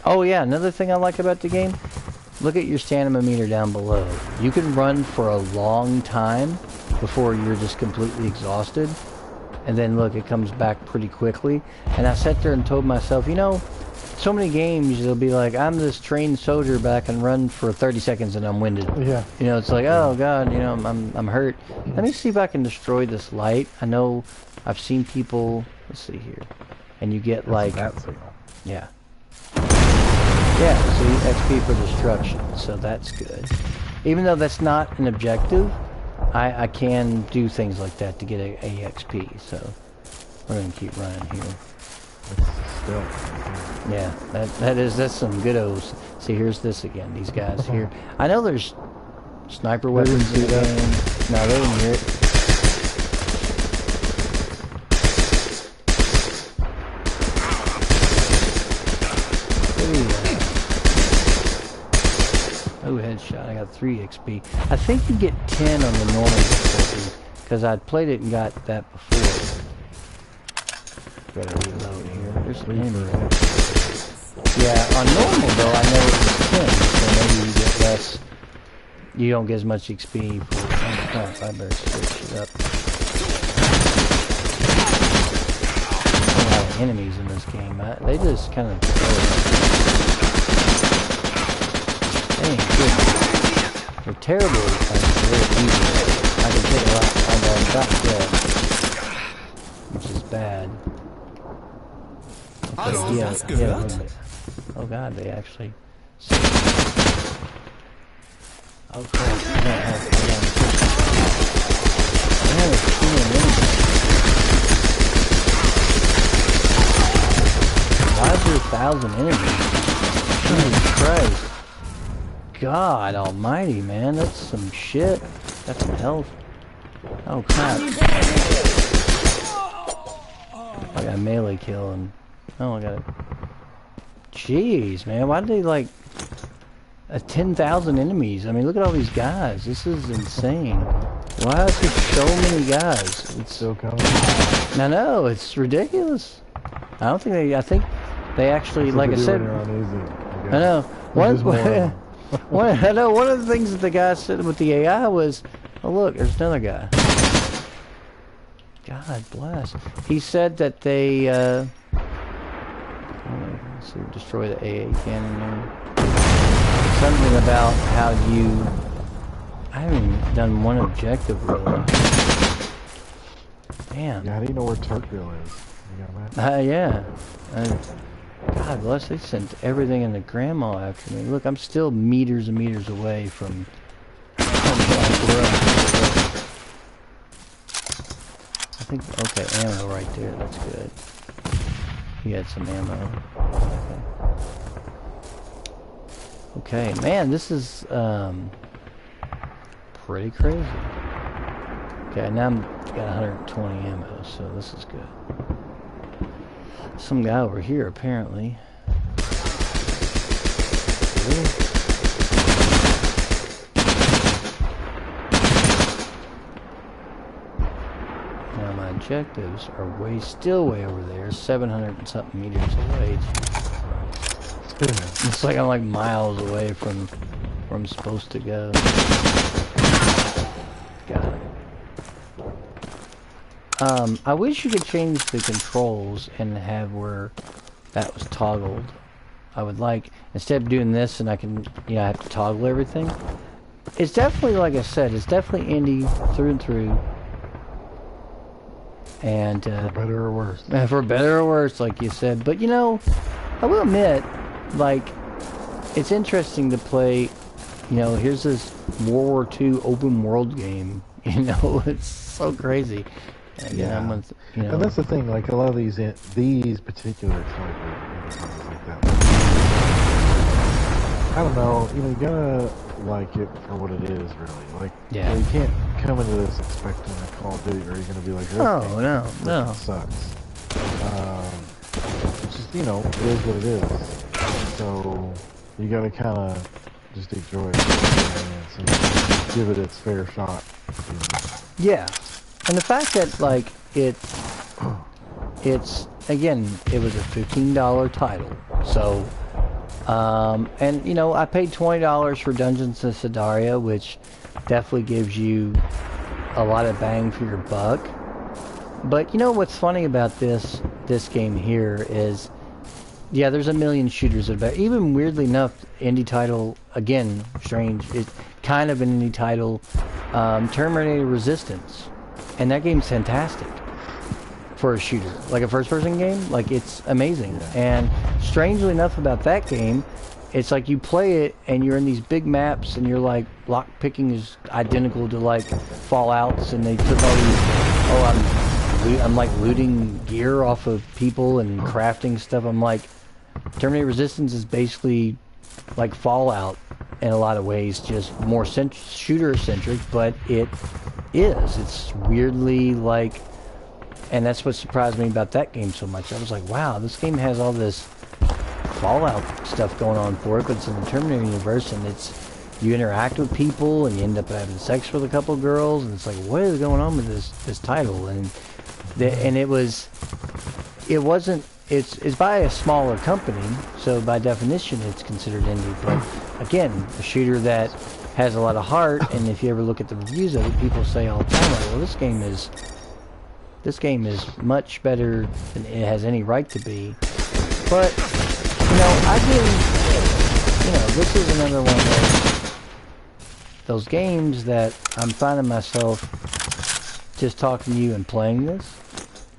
oh yeah, another thing I like about the game, look at your stamina meter down below. You can run for a long time before you're just completely exhausted. And then look, it comes back pretty quickly. And I sat there and told myself, you know, so many games they'll be like, I'm this trained soldier, but I can run for 30 seconds and I'm winded. Yeah. You know, it's like, oh god, you know, I'm hurt. Let me see if I can destroy this light. I know I've seen people, let's see here. And you get like that signal. Yeah. Yeah, see, XP for destruction, so that's good. Even though that's not an objective, I can do things like that to get a XP, so we're gonna keep running here. Still. Yeah, that's some good O's. See, here's this again, these guys here. I know there's sniper weapons in the game. No, they didn't hear it. Oh, headshot. I got 3 XP. I think you get 10 on the normal difficulty, because I'd played it and got that before. Better reload here. There's an enemy. Yeah, on normal though, I know it's 10, so maybe you get less. You don't get as much XP for... Oh, I better switch it up. A lot of enemies in this game. They just kind of... They ain't good. They're terrible. They're easy. I can take a lot. I'm about dead, which is bad. Okay, yeah, a little bit. Oh god, they actually... Oh crap, I don't have... Why is there 1,000 enemies? Jesus Christ. God almighty, man, that's some shit. That's some health. Oh crap. I got a melee kill and... Oh, I got it. Jeez, man, why did they like... 10,000 enemies? I mean, look at all these guys. This is insane. Why is there so many guys? It's still coming. I know, it's ridiculous. I don't think they... I think they actually, like I said... I know. I know, one of the things that the guy said with the AI was, oh look, there's another guy. God bless. He said that they, let's see, destroy the AA cannon there. Something about how you, I haven't even done one objective really. Damn. Yeah, how do you know where Turkville is? You got that? Yeah. God bless, they sent everything in the grandma after me. Look, I'm still meters and meters away from... I think, okay, ammo right there, that's good. You had some ammo. Okay, man, this is, pretty crazy. Okay, now I'm got 120 ammo, so this is good. Some guy over here, apparently. Really? Now my objectives are still way over there, 700 and something meters away. It's like I'm like miles away from where I'm supposed to go. Got it. I wish you could change the controls and have where that was toggled. I would like, instead of doing this and I can, you know, I have to toggle everything. It's definitely, like I said, it's definitely indie through and through. And, for better or worse. For better or worse, like you said. But, you know, I will admit, like, it's interesting to play, you know, here's this World War II open world game. You know, it's so crazy. And, yeah. You know, and that's the thing, like a lot of these particular type of games like that. I don't know, you know, you gotta like it for what it is, really. Like, yeah. You can't come into this expecting a Call of Duty, or you're gonna be like, oh, no. It sucks. It's just, you know, it is what it is. So, you gotta kind of just enjoy it and give it its fair shot. You know? Yeah. And the fact that, like, it's, again, it was a $15 title. So, and, you know, I paid $20 for Dungeons of Sidaria, which definitely gives you a lot of bang for your buck. But, you know, what's funny about this game here is, yeah, there's a million shooters about. Even weirdly enough, indie title, again, strange, it's kind of an indie title, Terminator Resistance. And that game's fantastic for a shooter. Like a first-person game, like, it's amazing. And strangely enough about that game, it's like you play it and you're in these big maps and you're like, lock-picking is identical to, like, Fallouts, and they took all these, I'm like looting gear off of people and crafting stuff. I'm like, Terminator Resistance is basically like Fallout in a lot of ways, just more shooter-centric, but it is. It's weirdly like, and that's what surprised me about that game so much. I was like, wow, this game has all this Fallout stuff going on for it, but it's in the Terminator universe, and it's, you interact with people, and you end up having sex with a couple girls, and it's like, what is going on with this title? And it's by a smaller company, so by definition it's considered indie. But again, a shooter that has a lot of heart, and if you ever look at the reviews of it, people say all the time, like, well, this game is much better than it has any right to be. But, you know, this is another one of those games that I'm finding myself just talking to you and playing this.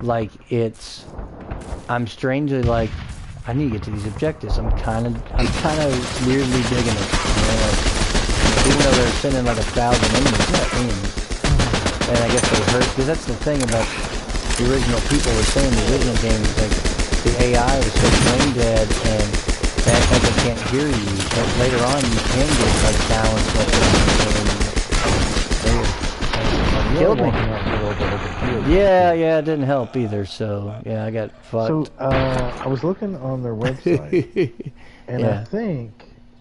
Like, I'm strangely like, I need to get to these objectives. I'm kind of weirdly digging it. You know, like, even though they're sending like 1,000 enemies, and I guess they hurt, because that's the thing about the original people were saying the original game was like, the AI was so brain dead, and that like they can't hear you, but later on you can get like balance and they killed me. Yeah, it didn't help either, so yeah, I got fucked. So I was looking on their website, and yeah.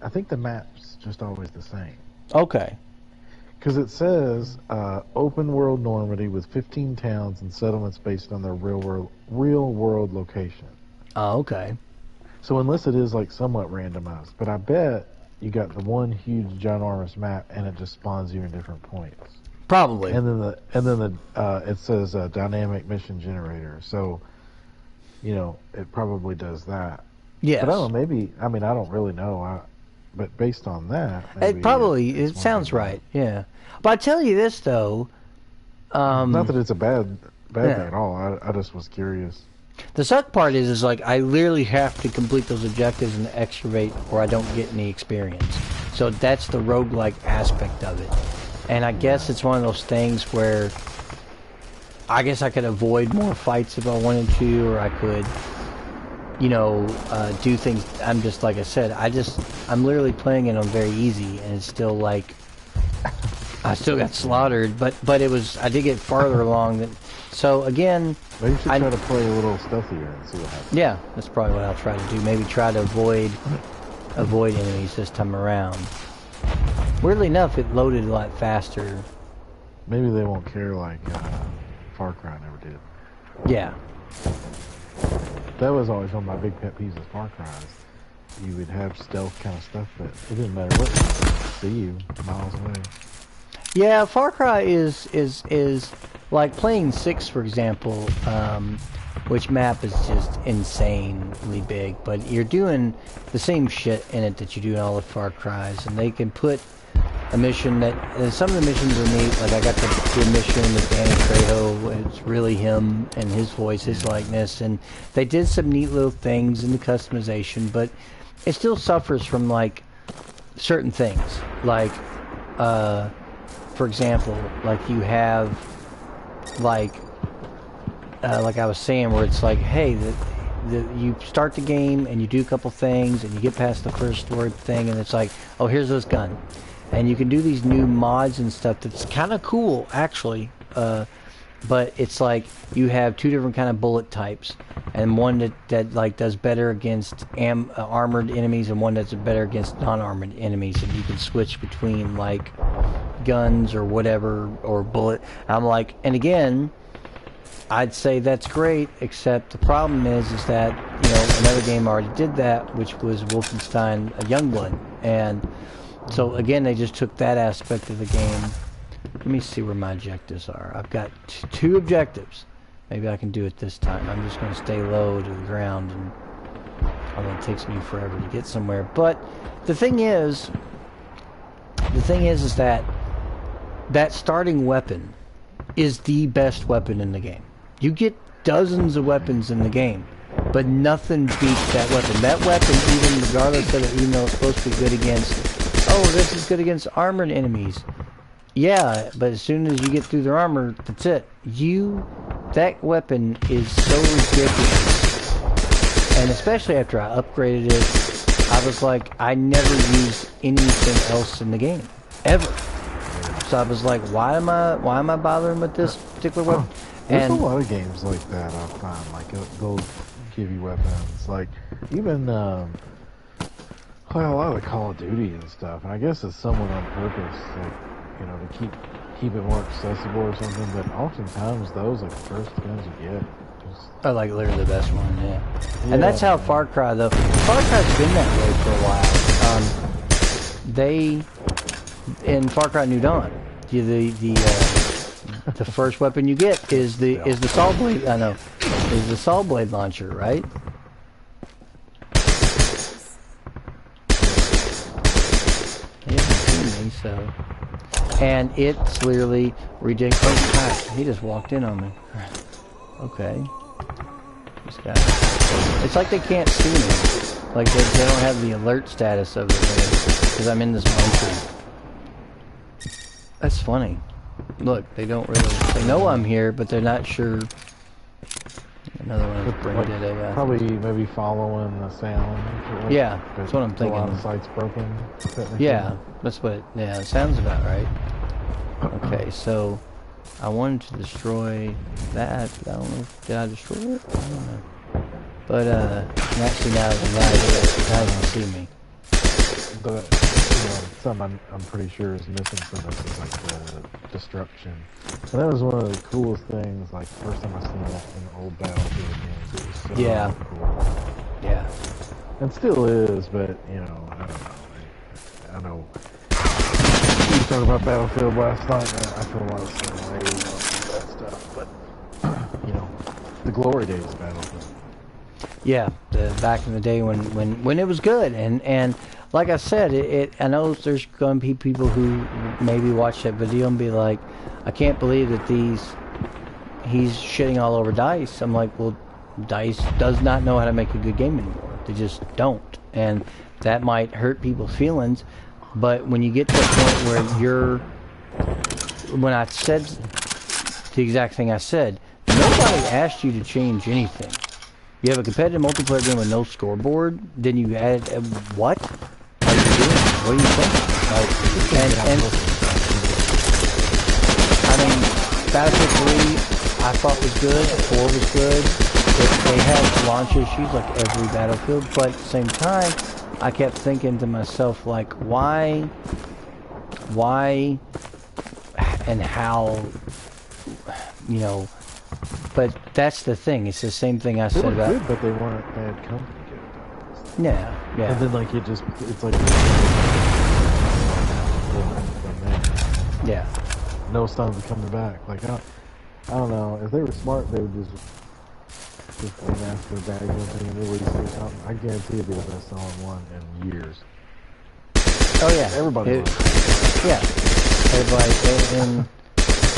I think the map's just always the same. Okay. Because it says open world Normandy with 15 towns and settlements based on their real world location. Oh, okay. So unless it is like somewhat randomized, but I bet you got the one huge ginormous map and it just spawns you in different points. Probably. And then it says dynamic mission generator. So, you know, it probably does that. Yes. But I don't know, maybe, I mean, I don't really know. But based on that, it sounds right. Yeah. But I tell you this though, not that it's a bad thing at all. I just was curious. The suck part is like I literally have to complete those objectives and excavate, or I don't get any experience. So that's the roguelike aspect of it. And I guess it's one of those things where I guess I could avoid more fights if I wanted to, or I could, you know, do things. I'm just, like I said, I'm literally playing it on very easy, and it's still like, I still got slaughtered, but I did get farther along than, so again, Maybe you should try to play a little stealthier and see what happens. yeah, that's probably what I'll try to do. Maybe try to avoid enemies this time around. Weirdly enough, it loaded a lot faster. Maybe they won't care like Far Cry never did. Yeah. That was always one of my big pet peeves of Far Cry. You would have stealth kind of stuff, but it didn't matter what, see you miles away. Yeah, Far Cry is like playing 6, for example, which map is just insanely big, but you're doing the same shit in it that you do in all the Far Cries, and they can put a mission that, some of the missions are neat, like I got to do a mission with Danny Trejo, it's really him and his voice, his likeness, and they did some neat little things in the customization, but it still suffers from like certain things, like for example, like you have like I was saying, where it's like, hey, you start the game and you do a couple things and you get past the first story thing, and it's like, oh, here's this gun, and you can do these new mods and stuff that's kind of cool actually, but it's like you have 2 different kind of bullet types, and one that like does better against armored enemies, and one that's better against non-armored enemies, and you can switch between like guns or whatever, or bullet. I'm like, and again, I'd say that's great, except the problem is that, you know, another game already did that, which was Wolfenstein Youngblood, and so again, they just took that aspect of the game. Let me see where my objectives are. I've got 2 objectives. Maybe I can do it this time. I'm just going to stay low to the ground, and although it takes me forever to get somewhere. But the thing is that that starting weapon is the best weapon in the game. You get dozens of weapons in the game, but nothing beats that weapon. That weapon, even regardless of it, even though it's supposed to be good against, oh, this is good against armored enemies. Yeah, but as soon as you get through their armor, that's it. That weapon is so ridiculous. And especially after I upgraded it, I was like, I never used anything else in the game. Ever. So I was like, why am I bothering with this particular weapon? There's a lot of games like that I find, like they'll give you weapons, like even well, a lot of the Call of Duty and stuff, and I guess it's somewhat on purpose, like, you know, to keep it more accessible or something, but oftentimes those are the first guns you get. I like literally the best one, yeah. And that's how Far Cry, though. Far Cry's been that way for a while. In Far Cry New Dawn, the first weapon you get is the saw blade. I know, is the saw blade launcher, right? He hasn't seen me, so. And it's literally ridiculous. Oh, gosh, he just walked in on me. Okay. This guy. It's like they can't see me. Like they don't have the alert status of it because I'm in this bunker. That's funny. Look, they don't really. They know I'm here, but they're not sure. Another one is brain dead. Probably maybe following the sound. Yeah, that's what I'm thinking. A lot of sites broken. Yeah, that's what. Yeah, it sounds about right. Okay, so I wanted to destroy that. I don't know. Did I destroy it? I don't know. But actually now it's alive. Now you can see me. Something I'm pretty sure is missing from this is like the destruction. And that was one of the coolest things, like the first time I seen that in the old Battlefield games. It was so cool. Yeah. And still is, but you know, I don't know. I know we talked about Battlefield last night, and I feel a lot of similarities on that stuff, but you know, the glory days of Battlefield. Yeah, back in the day when it was good, and like I said, I know there's going to be people who maybe watch that video and be like, I can't believe that he's shitting all over DICE. I'm like, well, DICE does not know how to make a good game anymore. They just don't, and that might hurt people's feelings. But when you get to the point where when I said the exact thing I said. Nobody asked you to change anything. You have a competitive multiplayer game with no scoreboard, then you add what? What are you doing? What are you thinking? Like, and I mean, Battlefield 3 I thought was good, 4 was good. They had launch issues like every Battlefield, but at the same time, I kept thinking to myself, like, why, and how, you know. But that's the thing. It's the same thing I said about. They were good, but they weren't bad company good. Yeah, yeah. And then like it's like. Yeah. No signs of coming back. Like I don't know. If they were smart, they would just remaster the bag and release it or something. I guarantee it'd be the best selling one in years. Oh yeah, everybody. Yeah, everybody, and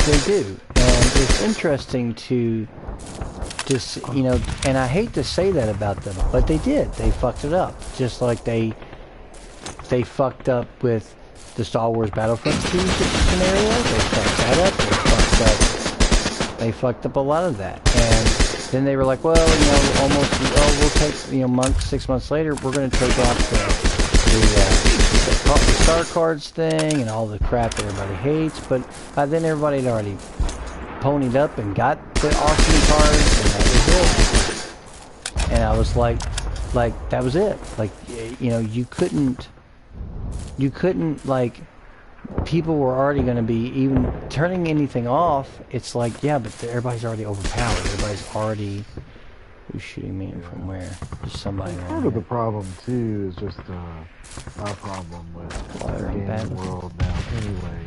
they do. And it's interesting to just, you know, and I hate to say that about them, but they did. They fucked it up. Just like they fucked up with the Star Wars Battlefront 2 scenario. They fucked that up. They fucked up a lot of that. And then they were like, well, you know, we'll take, you know, 6 months later, we're going to take out the star cards thing and all the crap that everybody hates. But by then everybody had already ponied up and got the awesome cards, and that was it. And I was like that was it. Like, you know, you couldn't, like, people were already going to be, even turning anything off, it's like, yeah, but everybody's already overpowered. Everybody's already, who's shooting me from where? Just somebody around Part of the problem, too, is just our problem with the gaming world now anyway.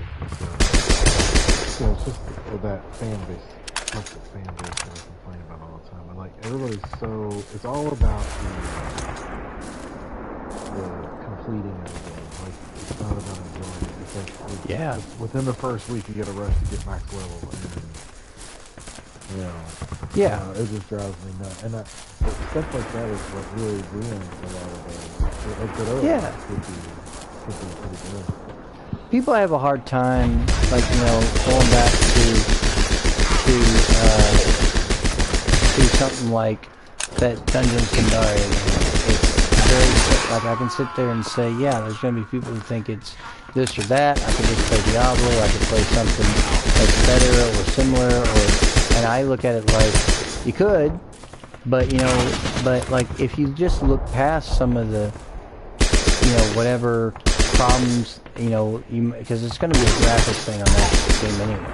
So it's just that fan base, toxic fan base that we complain about all the time. And like, everybody's so, it's all about the completing of the game. Like, it's not about enjoying it. It's like, yeah. Within the first week you get a rush to get max level, and you know, yeah, it just drives me nuts. And stuff like that is what really ruins a lot of those. Like that other could be pretty good. People have a hard time, like, you know, going back to something like that Dungeons and Dragons. It's very, like, I can sit there and say, yeah, there's going to be people who think it's this or that. I can just play Diablo. I can play something that's better or similar, and I look at it like, you could, but, you know, but, like, if you just look past some of the, you know, whatever problems, you know, because it's going to be a graphics thing on that game anyway.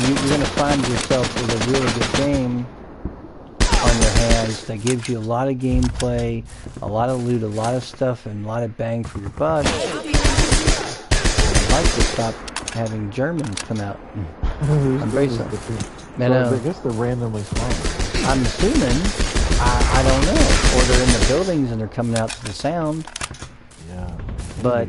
You're going to find yourself with a really good game on your hands that gives you a lot of gameplay, a lot of loot, a lot of stuff, and a lot of bang for your buck. I'd like to stop having Germans come out and embrace them. I guess they're randomly spawned. I'm assuming. I don't know. Or they're in the buildings and they're coming out to the sound. Yeah. But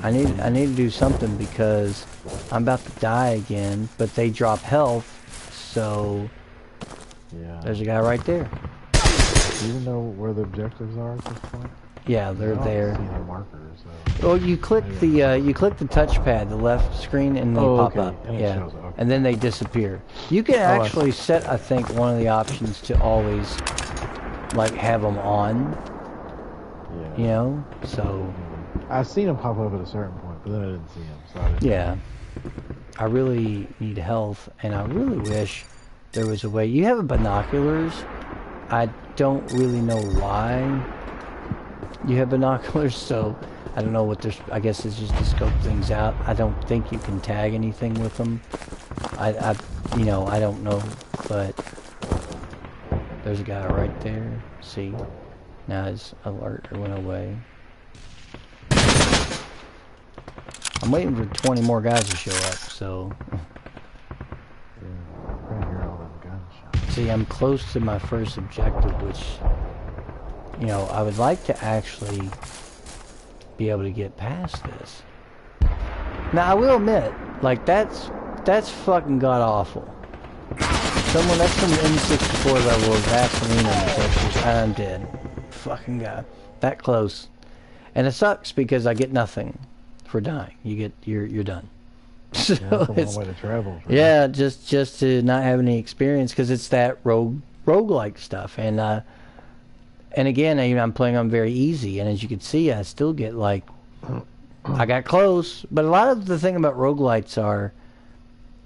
I need to do something because I'm about to die again, but they drop health, so there's a guy right there. Do you even know where the objectives are at this point? Yeah, they're there. See the markers. Well, you click the touchpad, the left screen, and they pop up. And yeah, shows, okay. And then they disappear. You can actually set, I think, one of the options to always, like, have them on. Yeah. You know, so. I've seen them pop up at a certain point, but then I didn't see them. So I didn't yeah. I really need health, and I really wish there was a way. You have binoculars. I don't really know why you have binoculars, so I don't know what there's. I guess it's just to scope things out. I don't think you can tag anything with them. I you know, I don't know, but there's a guy right there. See, now his alert went away. I'm waiting for 20 more guys to show up, so. See, I'm close to my first objective, which, you know, I would like to actually be able to get past this. Now, I will admit, like, that's fucking god-awful. That's some N64 level of Vaseline on the pictures, and I'm dead. Fucking god. That close. And it sucks because I get nothing for dying. You're done. So Yeah, that's a long way to travel. Yeah, just to not have any experience because it's that roguelike stuff. And again, I'm playing on very easy, and as you can see, I still get like I got close. But a lot of the thing about roguelites are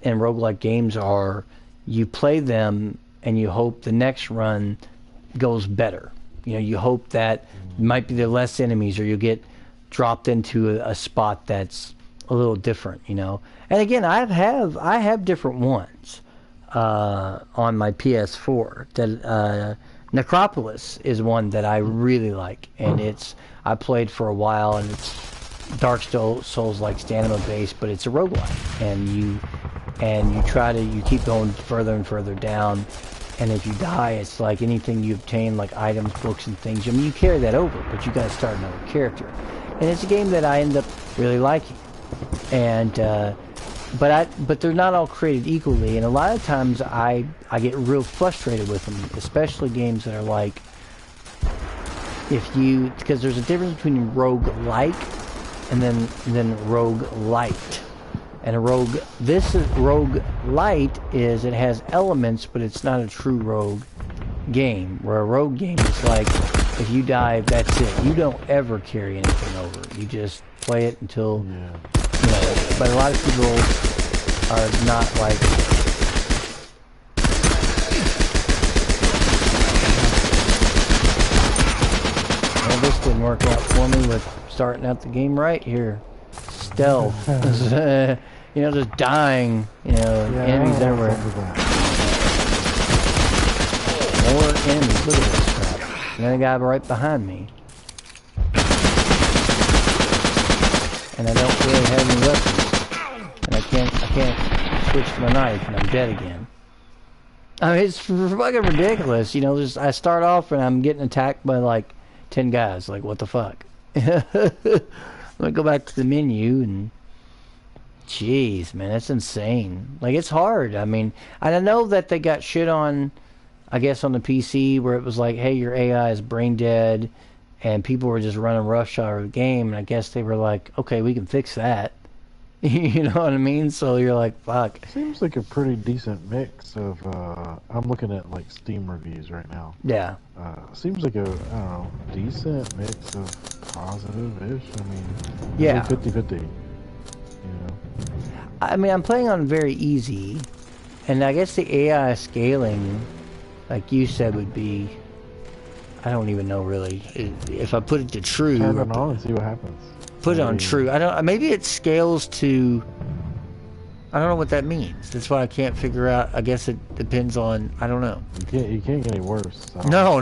and roguelike games are you play them and you hope the next run goes better. You hope that might be there less enemies or you'll get dropped into a spot that's a little different, And again, I have different ones on my PS4. That Necropolis is one that I really like, and I played for a while, and it's Dark Souls like stamina based, but it's a roguelike, and you keep going further and further down. And if you die, it's like anything you obtain, like items, books, and things. You carry that over, but you got to start another character. And it's a game that I end up really liking. And but they're not all created equally. And a lot of times I get real frustrated with them, especially games that are like because there's a difference between roguelike and then roguelite. And roguelite is it has elements, but it's not a true rogue game. Where a rogue game is like, if you die, that's it. You don't ever carry anything over. You just play it until, But a lot of people are not like. Well, this didn't work out for me with starting out the game right here. Stealth. Just dying, enemies everywhere. More enemies, look at this crap. And then a guy right behind me. And I don't really have any weapons. And I can't switch to my knife, and I'm dead again. It's fucking ridiculous, I start off and I'm getting attacked by like 10 guys, like what the fuck? Let me go back to the menu and jeez, man, that's insane. Like, it's hard. And I know that they got shit on, I guess, on the PC where it was like, hey, your AI is brain dead, and people were just running roughshod of the game, and I guess they were like, okay, we can fix that. You know what I mean? So you're like, fuck. Seems like a pretty decent mix of, I'm looking at, like, Steam reviews right now. Yeah. Seems like a, decent mix of positive-ish. Yeah. 50-50. I'm playing on very easy, and I guess the AI scaling, like you said, would be, I don't even know really. If I put it to true, turn it on and see what happens. Put it on true. Maybe it scales to. I don't know what that means. That's why I can't figure out. I guess it depends on. I don't know. You can't get any worse. So. No.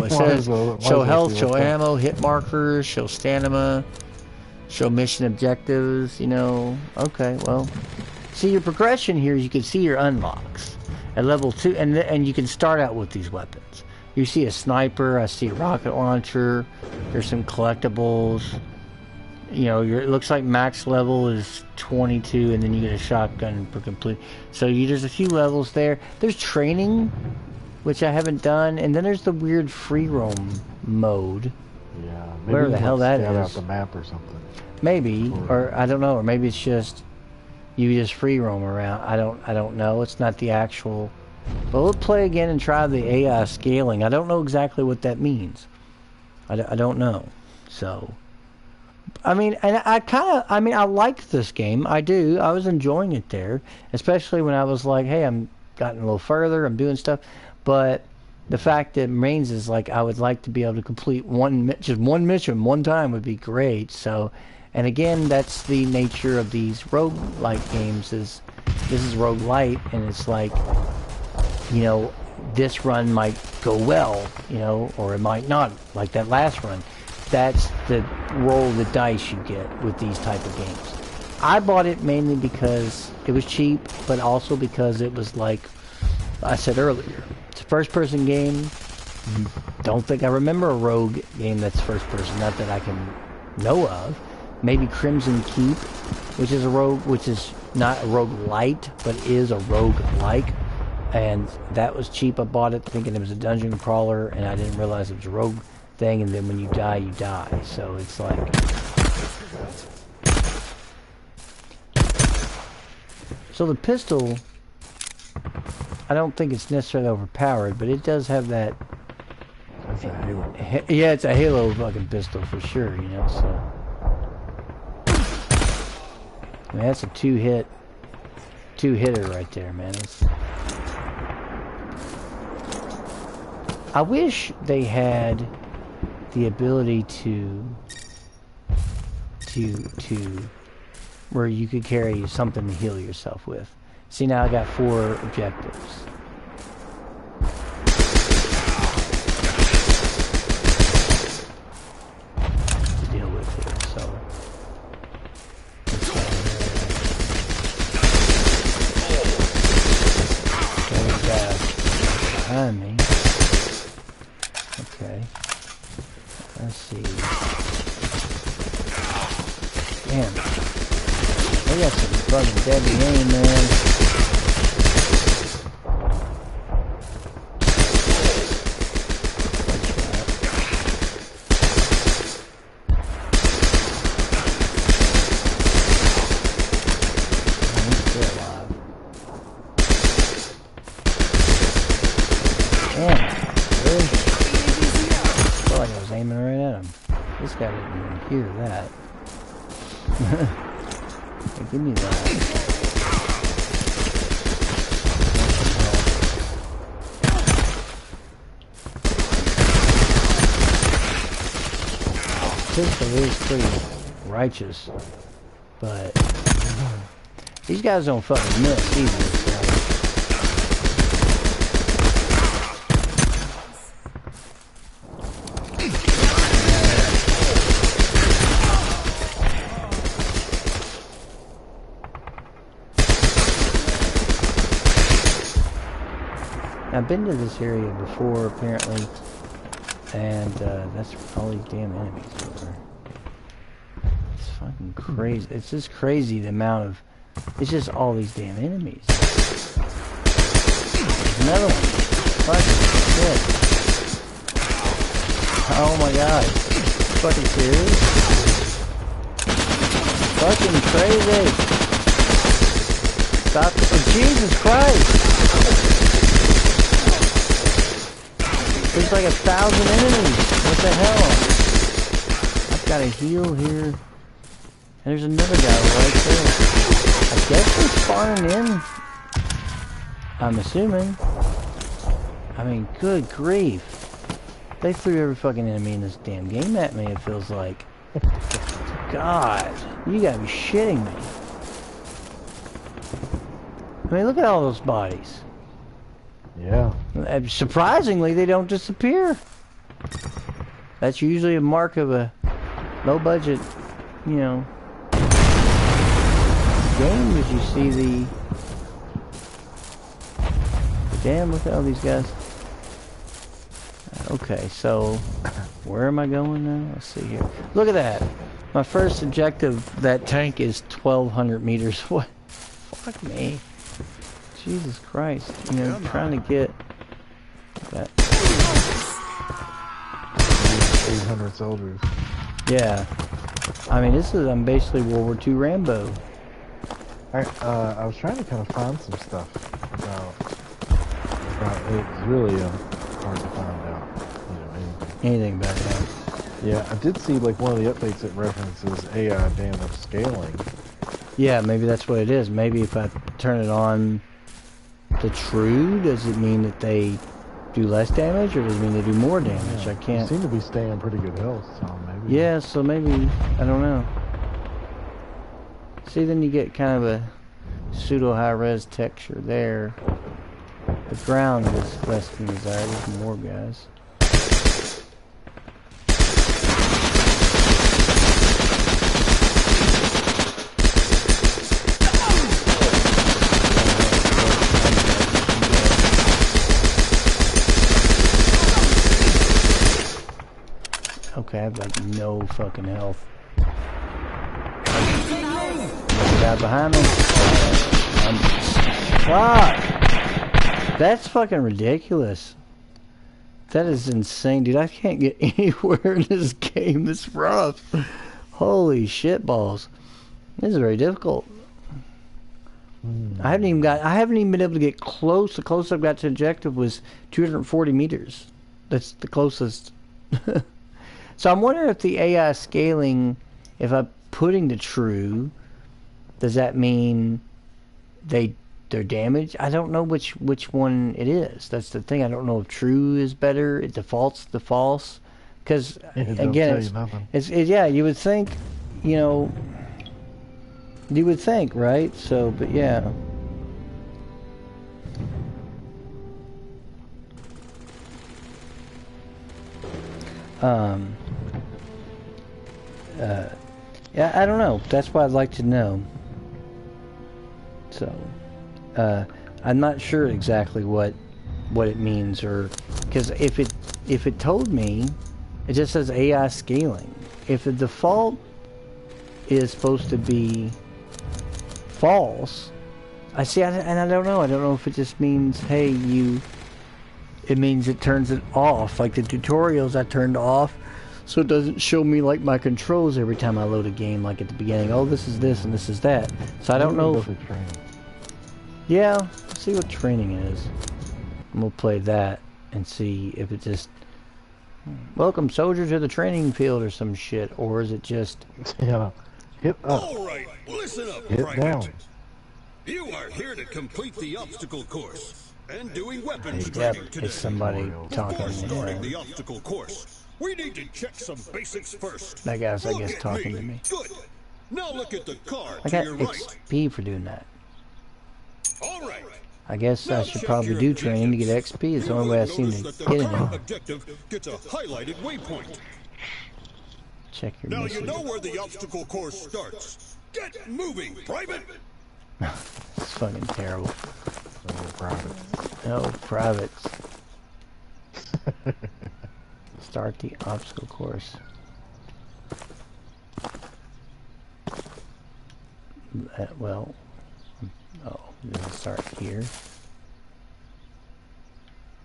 It says show health, show ammo, hit markers, show stamina. Show mission objectives, Okay, well. See, your progression here, you can see your unlocks. At level 2, and you can start out with these weapons. You see a sniper, I see a rocket launcher, there's some collectibles. It looks like max level is 22, and then you get a shotgun per complete. So there's a few levels there. There's training, which I haven't done, and then there's the weird free roam mode. Yeah, maybe where the hell that is. Out the map or something. Maybe, or I don't know, or maybe it's just you just free roam around. I don't know. It's not the actual. But we'll play again and try the AI scaling. I don't know exactly what that means. I don't know. So, and I like this game. I do. I was enjoying it there, especially when I was like, hey, I'm gotten a little further. I'm doing stuff, but. The fact that remains is like I would like to be able to complete just one mission one time would be great. So, and again, that's the nature of these roguelike games. This is roguelite, and it's like, this run might go well, or it might not. Like that last run, that's the roll of the dice you get with these type of games. I bought it mainly because it was cheap, but also because it was like I said earlier. It's a first-person game. Don't think I remember a rogue game that's first-person. Not that I can know of. Maybe Crimson Keep, which is not a roguelite, but is a roguelike. And that was cheap. I bought it thinking it was a dungeon crawler, and I didn't realize it was a rogue thing. And then when you die, you die. So it's like. So the pistol, I don't think it's necessarily overpowered, but it does have that. That's a Halo. Yeah, it's a Halo fucking pistol for sure, you know, so. I mean, that's a two-hitter right there, man. I wish they had the ability to where you could carry something to heal yourself with. See, now I got 4 objectives. To deal with here, so. There's that behind me. Okay. Let's see. Damn. They got some fucking deadly aim, man. He's still alive. Damn. Really? I felt like I was aiming right at him. This guy didn't even hear that. Hey, give me that. Pistol is pretty righteous, but these guys don't fucking miss either. So. I've been to this area before, apparently, and that's where all these damn enemies were. It's fucking crazy. It's just crazy the amount of... It's just all these damn enemies. There's another one. Fucking shit. Oh my god. Fucking serious? Fucking crazy. Stop. Oh, Jesus Christ. There's like 1,000 enemies. What the hell? I've got to heal here. And there's another guy right there. I guess they're spawning in. I'm assuming. I mean, good grief. They threw every fucking enemy in this damn game at me, it feels like. God. You gotta be shitting me. I mean, look at all those bodies. Yeah. Surprisingly, they don't disappear. That's usually a mark of a low budget, you know, game. Did you see the... Damn, look at all these guys. Okay, so where am I going now? Let's see here. Look at that. My first objective, that tank is 1,200 meters away. Fuck me. Jesus Christ. You know, I'm trying to get that. 800 soldiers. Yeah. I mean, I'm basically World War II Rambo. Alright, I was trying to kind of find some stuff about it's really hard to find out, you know, Anything about that. Yeah, I did see like one of the updates that references AI damage scaling. Yeah, maybe that's what it is. Maybe if I turn it on to true, does it mean that they do less damage, or does it mean they do more damage? Yeah, I can't... They seem to be staying pretty good health, so maybe... Yeah, so maybe... I don't know. See, then you get kind of a pseudo high-res texture there. The ground is less than desired. There's more guys. Okay, I have like no fucking health. Guy behind me. Fuck! That's fucking ridiculous. That is insane, dude. I can't get anywhere in this game. It's rough. Holy shit balls. This is very difficult. I haven't even been able to get close. The closest I've got to objective was 240 meters. That's the closest. So I'm wondering if the AI scaling, if I'm putting to true, does that mean they're damaged? I don't know which one it is. That's the thing. I don't know if true is better. It defaults to false. Because again, yeah, you would think, you would think, right? So, but yeah. Yeah, I don't know. That's what I'd like to know. So, I'm not sure exactly what it means, or because if it told me, it just says AI scaling. If the default is supposed to be false, I don't know. I don't know if it just means, hey, it means it turns it off. Like the tutorials I turned off, so it doesn't show me like my controls every time I load a game, like at the beginning. Oh, this is this and this is that. So I don't know. Yeah, let's see what training is. And we'll play that and see if it just welcome soldier to the training field or some shit, or is it just hit up. All right, listen up, hit private. Down. You are here to complete the obstacle course and doing weapons yep, training today. it's somebody talking. Before starting the obstacle course, we need to check some basics first. That guy's, I guess, talking to me. Good. Now look at the car I to got your right. XP for doing that. All right. I guess I should probably do training to get XP. It's the only way I seem to get it. Objective gets a highlighted waypoint. Check your Now messages. you know where the obstacle course starts. Get moving, private. It's fucking terrible. Private. No, privates. Start the obstacle course. Well, oh, does it start here?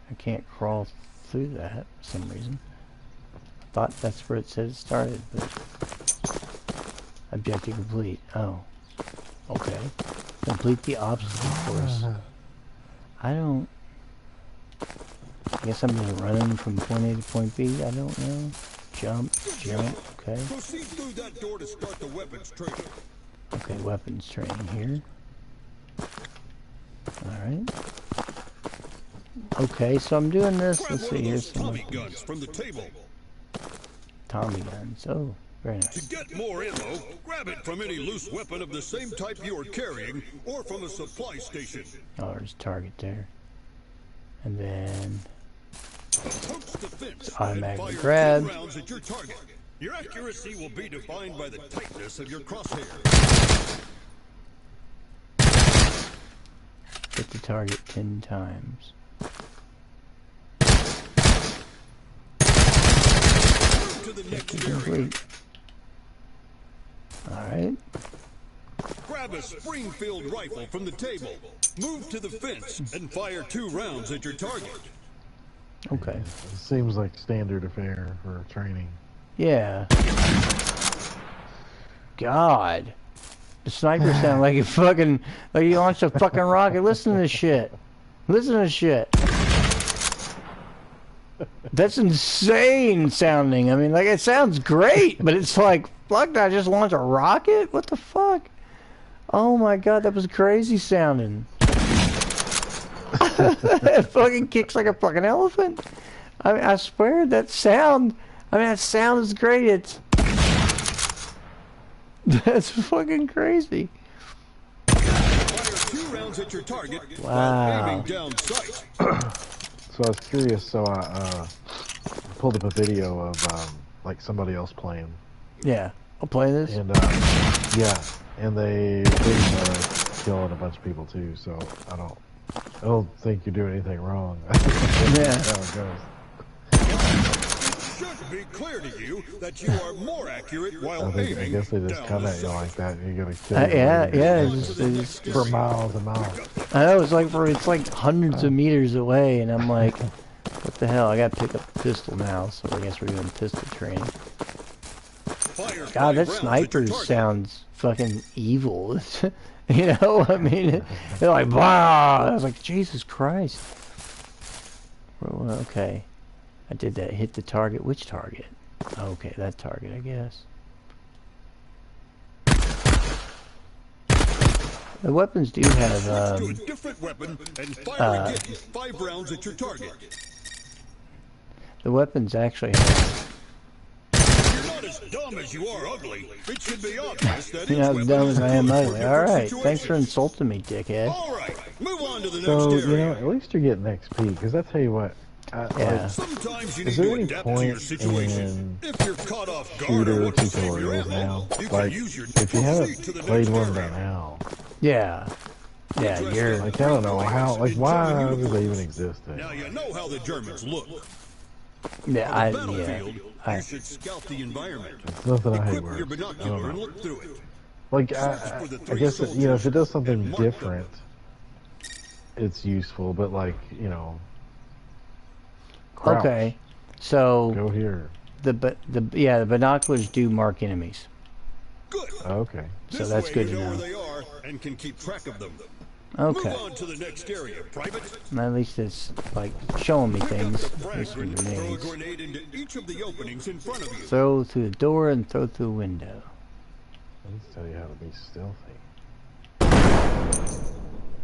I can't crawl through that for some reason. I thought that's where it said it started, but objective complete. Oh, okay. Complete the obstacle course. I guess I'm just running from point A to point B. I don't know. Jump. Okay. Proceed through that door to start the weapons training. Okay, weapons training here. Alright. Okay, so I'm doing this. Let's see, here's some Tommy guns from the table. Tommy guns. Oh, very nice. To get more ammo, grab it from any loose weapon of the same type you are carrying, or from a supply station. Oh, there's a target there. And then Approach the fence it's automatically and fire grab. 2 rounds at your target. Your accuracy will be defined by the tightness of your crosshair. Hit the target 10 times. To the next Complete. Alright. Grab a Springfield rifle from the table. Move to the fence and fire 2 rounds at your target. Okay. It seems like standard affair for training. Yeah. God. The sniper sounded like it fucking, like he launched a fucking rocket. Listen to this shit. Listen to this shit. That's insane sounding. I mean, like, it sounds great, but it's like, fuck, did I just launch a rocket? What the fuck? Oh my god, that was crazy sounding. It fucking kicks like a fucking elephant. I mean, I swear, that sound is great. It's... That's fucking crazy. Fire 2 rounds at your target while aiming down sight. So I was curious, so I pulled up a video of like somebody else playing. Yeah, I'll play this. And yeah, and they did killing a bunch of people too. So I don't think you're doing anything wrong. Yeah. That's how it goes. It should be clear to you that you are more accurate while aiming. I guess they just down come the at you sight. like that. And you're gonna kill Yeah, everybody it's for miles and miles. I know, it's like hundreds of meters away, and I'm like, what the hell? I gotta pick up the pistol now, so I guess we're doing pistol training. Fire God, 5 that rounds at sniper your target. sounds fucking evil. You know, I mean, they're like, bah! I was like, Jesus Christ. Well, okay. I did that. Hit the target. Which target? Okay, that target, I guess. The weapons do have, Switch to a different weapon and fire again 5 rounds at your target. the weapons actually have, You're not as dumb as you are ugly. It should be obvious that you each know, as weapon dumb is as I am good for ugly. different Alright, thanks for situations. insulting me, dickhead. Alright, move on to the next So, area. you know, at least you're getting XP, because I tell you what, Yeah. Sometimes you is need there to any adapt to your point situation. in If you're caught off guard shooter or want to save your tutorials ammo, now? you can Like, use your if you proceed haven't to the played next one by area. now, Yeah. Yeah, you're... like, I don't know, how, like, why do they even exist Now anymore? you know how the Germans look. Yeah, On the battlefield, I you should scout the environment. It's nothing I hate Equip worse. your I don't binocular and know. look through it. Like, Search for the I 3 guess, you know, if it does soldiers something and mark them. different, it's useful, but, like, you know, crouch, Okay. So go here. the binoculars do mark enemies. Good. Okay. So This that's way good you to know know. where they are and can keep track of them. Okay. Move on to the next area, Private. At least it's like showing me Pick up things. the frag There's some grenade. Throw a grenades. grenade into each of the openings in front of you. Throw through the door and throw through the window. Let's tell you how to be stealthy.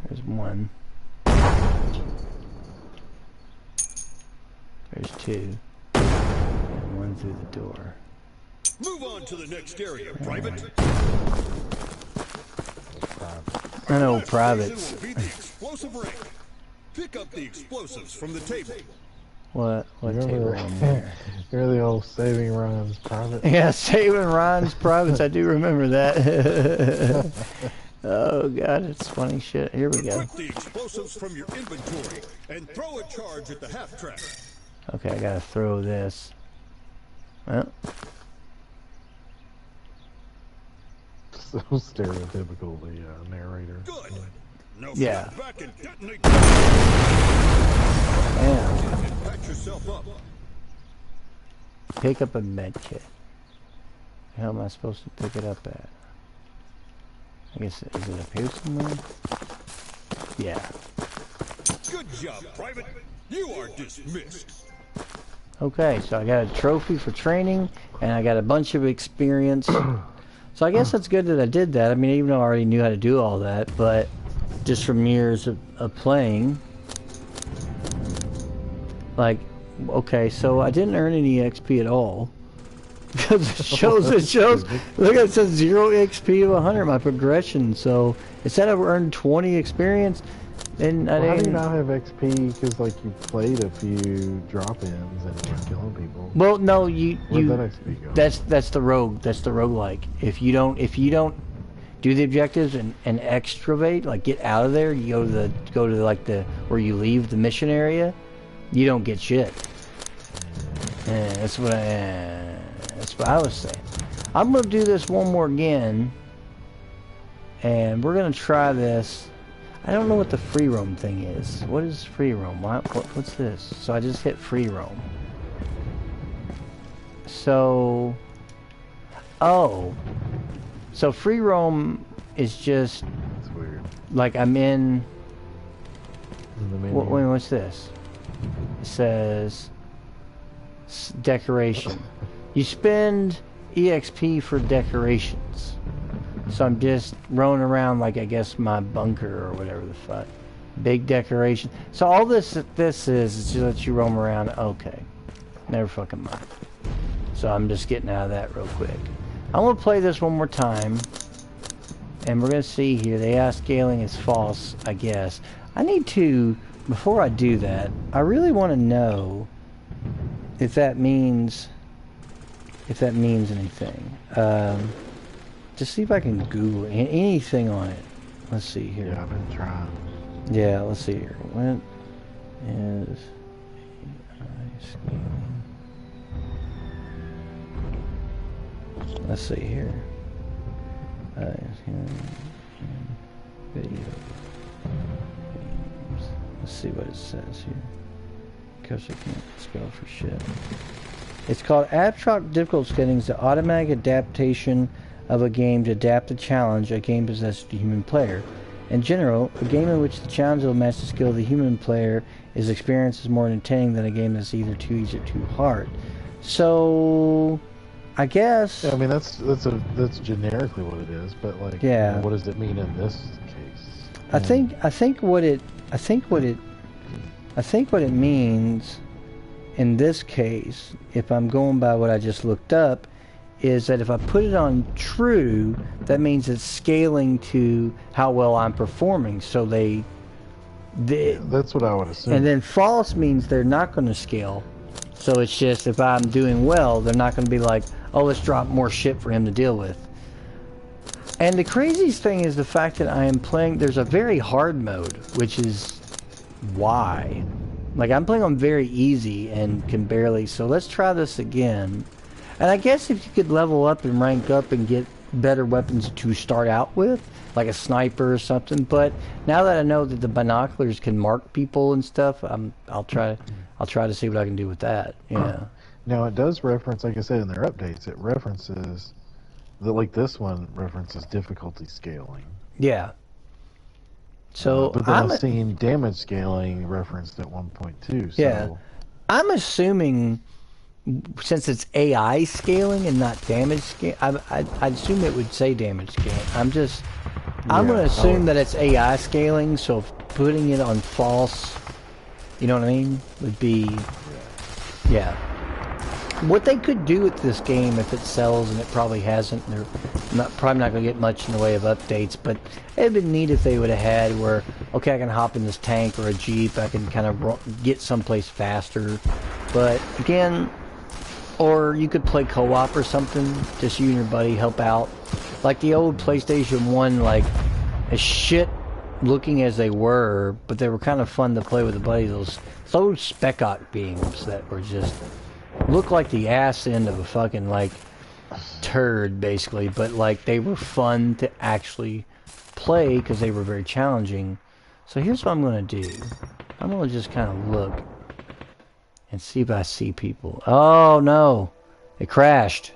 There's one. There's two. And one through the door. Move on to the next area, Private. I know Last privates. station will be the explosive ring. Pick up the explosives from the table. What table Remember, on there? remember the old saving runs, private? Yeah, saving Ron's privates. I do remember that. Oh god, it's funny shit. Here we go. Equip the explosives from your inventory and throw a charge at the half track. Okay, I gotta throw this. Well, So stereotypical, the narrator. Good. Now Yeah. flip back and detonate yeah. and patch yourself up. Pick up a med kit. The hell am I supposed to pick it up at? I guess, is it up here somewhere? Yeah. Good job, Private. You are dismissed. Okay, so I got a trophy for training, and I got a bunch of experience. So I guess that's good that I did that. I mean, even though I already knew how to do all that, but just from years of playing. Like, okay, so I didn't earn any XP at all. Because it shows, look, it says 0 XP of 100, my progression. So it said I earned 20 experience, and I Well, how do you didn't. not have XP? Because, like, you played a few drop-ins and you were killing people. Well, no, Where'd that XP go? that's the rogue. That's the roguelike. If you don't do the objectives and extravate, like get out of there, you go to like the where you leave the mission area, you don't get shit. That's what I was saying. I'm gonna do this one more again, and we're gonna try this. I don't know what the free roam thing is. What is free roam? What's this? So I just hit free roam. So, so free roam is just It's weird. like I'm in. In the menu. Wait, what's this? It says decoration. You spend EXP for decorations. So I'm just roaming around like I guess my bunker or whatever the fuck. Big decoration. So all this is just let you roam around. Okay. Never fucking mind. So I'm just getting out of that real quick. I'm going to play this one more time. And we're going to see here. They ask scaling is false, I guess. I need to, before I do that, I really want to know if that means anything. Just see if I can Google anything on it. Let's see here. Yeah, I've been trying. Yeah, let's see here. When is AI scaling? Let's see here. Video games. Let's see what it says here. Because I can't spell for shit. It's called abstract difficulty settings, the automatic adaptation of a game to adapt the challenge a game possesses to the human player. In general, a game in which the challenge will match the skill of the human player is experienced as more entertaining than a game that's either too easy or too hard. So, I guess. Yeah, I mean that's generically what it is, but like, yeah, what does it mean in this case? I think what it means in this case, if I'm going by what I just looked up, is that if I put it on true, that means it's scaling to how well I'm performing. So that's what I would assume. And then false means they're not going to scale. So it's just if I'm doing well, they're not going to be like, oh, let's drop more shit for him to deal with. And the craziest thing is the fact that I am playing, there's a very hard mode, which is why. Like, I'm playing on very easy and can barely, so let's try this again. And I guess if you could level up and rank up and get better weapons to start out with, like a sniper or something, but now that I know that the binoculars can mark people and stuff, I'll try to see what I can do with that. Yeah. Now it does reference, like I said in their updates, it references like this one references difficulty scaling. Yeah. So but then I've seen damage scaling referenced at 1.2. So. Yeah. I'm assuming, since it's AI scaling and not damage scale, I'd assume it would say damage scaling. I'm going to assume that it's AI scaling, so putting it on false, you know what I mean, would be, yeah. What they could do with this game, if it sells, and it probably hasn't, they're probably not going to get much in the way of updates, but it'd been neat if they would have had where, okay, I can hop in this tank or a Jeep, I can kind of get someplace faster, but again, or you could play co-op or something, just you and your buddy help out. Like the old PlayStation 1, like, as shit looking as they were, but they were kind of fun to play with a buddy, those Spec-Ock beams that were just, looked like the ass end of a fucking, like, turd, basically, but, like, they were fun to actually play because they were very challenging. So here's what I'm going to do. I'm going to just kind of look and see if I see people. Oh, no. It crashed.